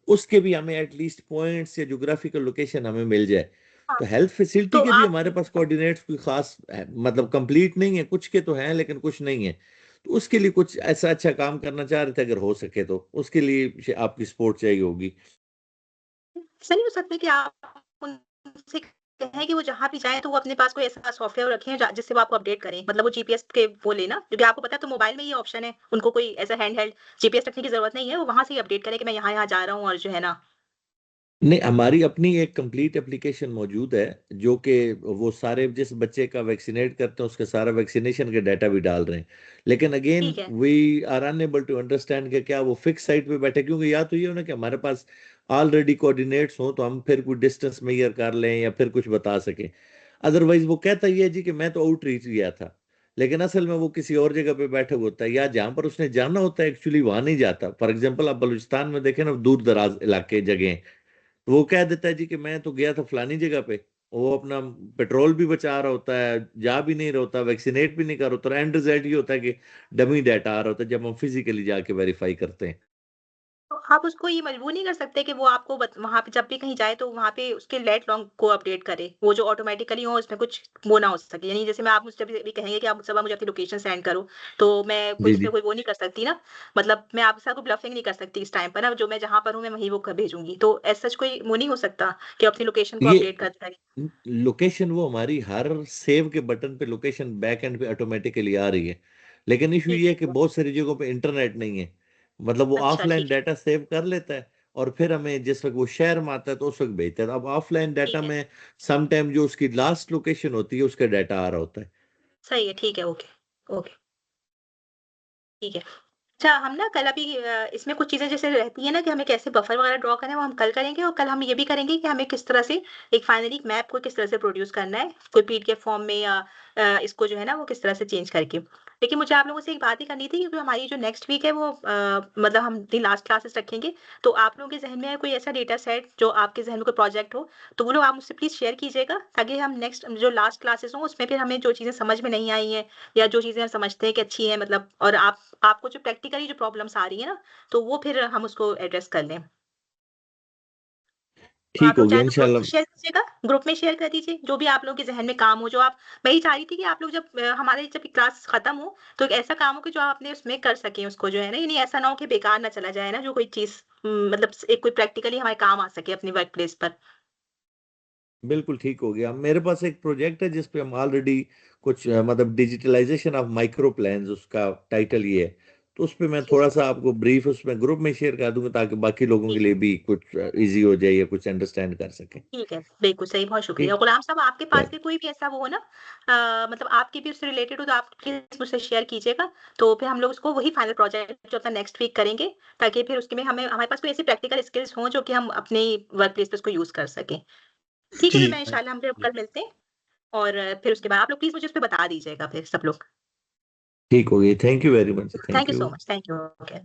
D: उसके भी हमें एटलीस्ट पॉइंट्स या ज्योग्राफिकल लोकेशन हमें मिल जाए।
C: हाँ,
D: तो हेल्थ फैसिलिटी
C: तो
D: के भी
C: आप
D: हमारे पास कोऑर्डिनेट्स कोई खास मतलब कंप्लीट नहीं है, कुछ के तो हैं लेकिन कुछ नहीं है। तो उसके लिए कुछ ऐसा अच्छा काम करना चाह रहे थे, अगर हो सके तो उसके लिए आपकी सपोर्ट चाहिए होगी।
C: ऐसा नहीं हो सकता कि आप उनसे कहें कि वो जहाँ भी जाएँ तो वो अपने पास कोई ऐसा सॉफ्टवेयर रखें जिससे वो आपको अपडेट करें? मतलब वो जीपीएस के वो लें ना, क्योंकि आपको पता है तो मोबाइल में ये ऑप्शन है, उनको कोई ऐसा हैंडहेल्ड जीपीएस रखने की ज़रूरत नहीं है, वो वहाँ से ही अपडेट करें कि मैं यहाँ-यहाँ जा रहा हूँ और जो है ना।
D: नहीं, हमारी अपनी एक कंप्लीट एप्लीकेशन मौजूद है, जो कि वो सारे जिस बच्चे का वैक्सीनेट करते हैं उसके सारा वैक्सीनेशन के डाटा भी डाल रहे हैं। लेकिन अगेन
C: ठीक है,
D: we are unable to understand कि क्या वो फिक्स साइट पे बैठे, क्योंकि या तो ये हो ना कि हमारे पास ऑलरेडी कोऑर्डिनेट्स हो तो हम फिर कोई डिस्टेंस मेजर कर लें या फिर कुछ बता सकें। अदरवाइज वो कहता ही है जी कि मैं तो आउटरीच गया था, लेकिन असल में वो किसी और जगह पे बैठे हुआ होता है, या जहां पर उसने जाना होता है एक्चुअली वहां नहीं जाता। फॉर एग्जाम्पल आप बलूचिस्तान में देखें ना, दूर दराज इलाके जगह, तो वो कह देता है जी कि मैं तो गया था फलानी जगह पे। वो अपना पेट्रोल भी बचा रहा होता है, जा भी नहीं रहा होता, वैक्सीनेट भी नहीं कर रहा होता, एंड रिजल्ट ये होता है कि डमी डाटा आ रहा होता है जब हम फिजिकली जाके वेरीफाई करते हैं।
C: तो आप उसको ये मजबूर नहीं कर सकते कि वो आपको वहाँ पे जब भी कहीं जाए तो वहाँ पे उसके लेट लॉन्ग को अपडेट करे, वो जो ऑटोमेटिकली हो उसमें कुछ वो ना हो सके। यानी जैसे मैं आप मुझसे भी कहेंगे कि आप सुबह मुझे अपनी लोकेशन सेंड करो, तो मैं कोई
D: जी
C: इसमें
D: जी।
C: कोई वो नहीं कर सकती ना, मतलब मैं आपके साथ कोई ब्लफिंग नहीं कर सकती इस टाइम पर ना, जो मैं जहाँ पर हूँ मैं वहीं वो भेजूंगी। तो ऐसा सच कोई वो नहीं हो सकता कि अपनी लोकेशन को
D: ये
C: अपडेट करता रहे।
D: लोकेशन वो हमारी हर सेव के बटन पे लोकेशन बैक एंड पे ऑटोमेटिकली आ रही है, लेकिन इशू
C: ठीक
D: ये
C: है,
D: है कि बहुत सारी जगहों पे इंटरनेट नहीं है। मतलब वो
C: अच्छा
D: ऑफलाइन
C: ठीक है,
D: डाटा सेव कर लेता है और फिर हमें जिस वक्त वो शहर में आता है तो उस वक्त भेजता है। अब ऑफलाइन डाटा
C: ठीक है,
D: में सम टाइम जो उसकी लास्ट लोकेशन होती है उसका डाटा आ रहा होता है।
C: सही है, ठीक है, ओके, ओके, ठीक है। अच्छा, हम ना कल अभी इसमें कुछ चीज़ें जैसे रहती है ना कि हमें कैसे बफर वगैरह ड्रॉ करना है, वो हम कल करेंगे और कल हम ये भी करेंगे कि हमें किस तरह से एक फाइनली एक मैप को किस तरह से प्रोड्यूस करना है, कोई पीडीएफ फॉर्म में या इसको जो है ना वो किस तरह से चेंज करके। लेकिन मुझे आप लोगों से एक बात ही करनी थी, क्योंकि हमारी जो नेक्स्ट वीक है वो मतलब हम अपनी लास्ट क्लासेस रखेंगे, तो आप लोगों के ज़हन में है कोई ऐसा डेटा सेट जो आपके ज़हन में कोई प्रोजेक्ट हो, तो वो लोग आप मुझसे प्लीज़ शेयर कीजिएगा, ताकि हम नेक्स्ट जो लास्ट क्लासेस हों उसमें फिर हमें जो चीज़ें समझ में नहीं आई हैं या जो चीज़ें हम समझते हैं कि अच्छी हैं, मतलब और आपको जो प्रैक्टिकली जो प्रॉब्लम्स आ रही है ना, तो वो फिर हम उसको एड्रेस कर लें। तो
D: ठीक
C: आप
D: हो
C: लोग
D: गया
C: चाहे तो ग्रुप में
D: इंशाल्लाह।
C: शेयर कीजिएगा, ग्रुप में शेयर कर दीजिए, जो भी आप लोगों के ज़हन में काम हो, जो आप मैं ये चाह रही थी कि आप लोग जब हमारी जब क्लास खत्म हो, तो एक ऐसा काम हो कि जो आप अपने उसमें कर सकें उसको जो है ना, यानी ऐसा ना हो कि बेकार ना चला जाए ना, जो कोई चीज़ मतलब एक कोई प्रैक्टिकली हमारे काम आ सके अपनी वर्क प्लेस पर।
D: बिल्कुल ठीक हो गया। मेरे पास एक प्रोजेक्ट है जिस पे हम ऑलरेडी कुछ मतलब डिजिटलाइजेशन ऑफ माइक्रो प्लान्स उसका टाइटल ये है। तो उस पे मैं
C: ठीक
D: थोड़ा
C: है,
D: सा आपको ब्रीफ उसमें ग्रुप में शेयर कर दूंगा ताकि बाकी लोगों के
C: ठीक है।
D: लिए भी कुछ इजी हो जाए या कुछ अंडरस्टैंड कर सकें।
C: ठीक है, बिल्कुल सही, बहुत शुक्रिया।
D: ठीक।
C: गुलाम साहब, आपके पास
D: चल।
C: भी कोई भी ऐसा वो हो ना मतलब आपके भी उससे रिलेटेड हो तो आप प्लीज़ मुझसे शेयर कीजिएगा, तो फिर हम लोग उसको वही फाइनल प्रोजेक्ट जो अपना नेक्स्ट वीक करेंगे, ताकि फिर उसके में हमें हमारे पास कोई ऐसी प्रैक्टिकल स्किल्स हों जो कि हम अपनी वर्क प्लेस पे उसको यूज़ कर सकें। ठीक है,
D: जी
C: फिर मैं इंशाल्लाह हम फिर कल मिलते हैं और फिर उसके बाद आप लोग प्लीज़ मुझे उसपे बता दीजिएगा फिर सब लोग।
D: ठीक हो गई। Thank you very much.
C: Thank
D: thank
C: you so
D: you.
C: Much, thank you. Okay.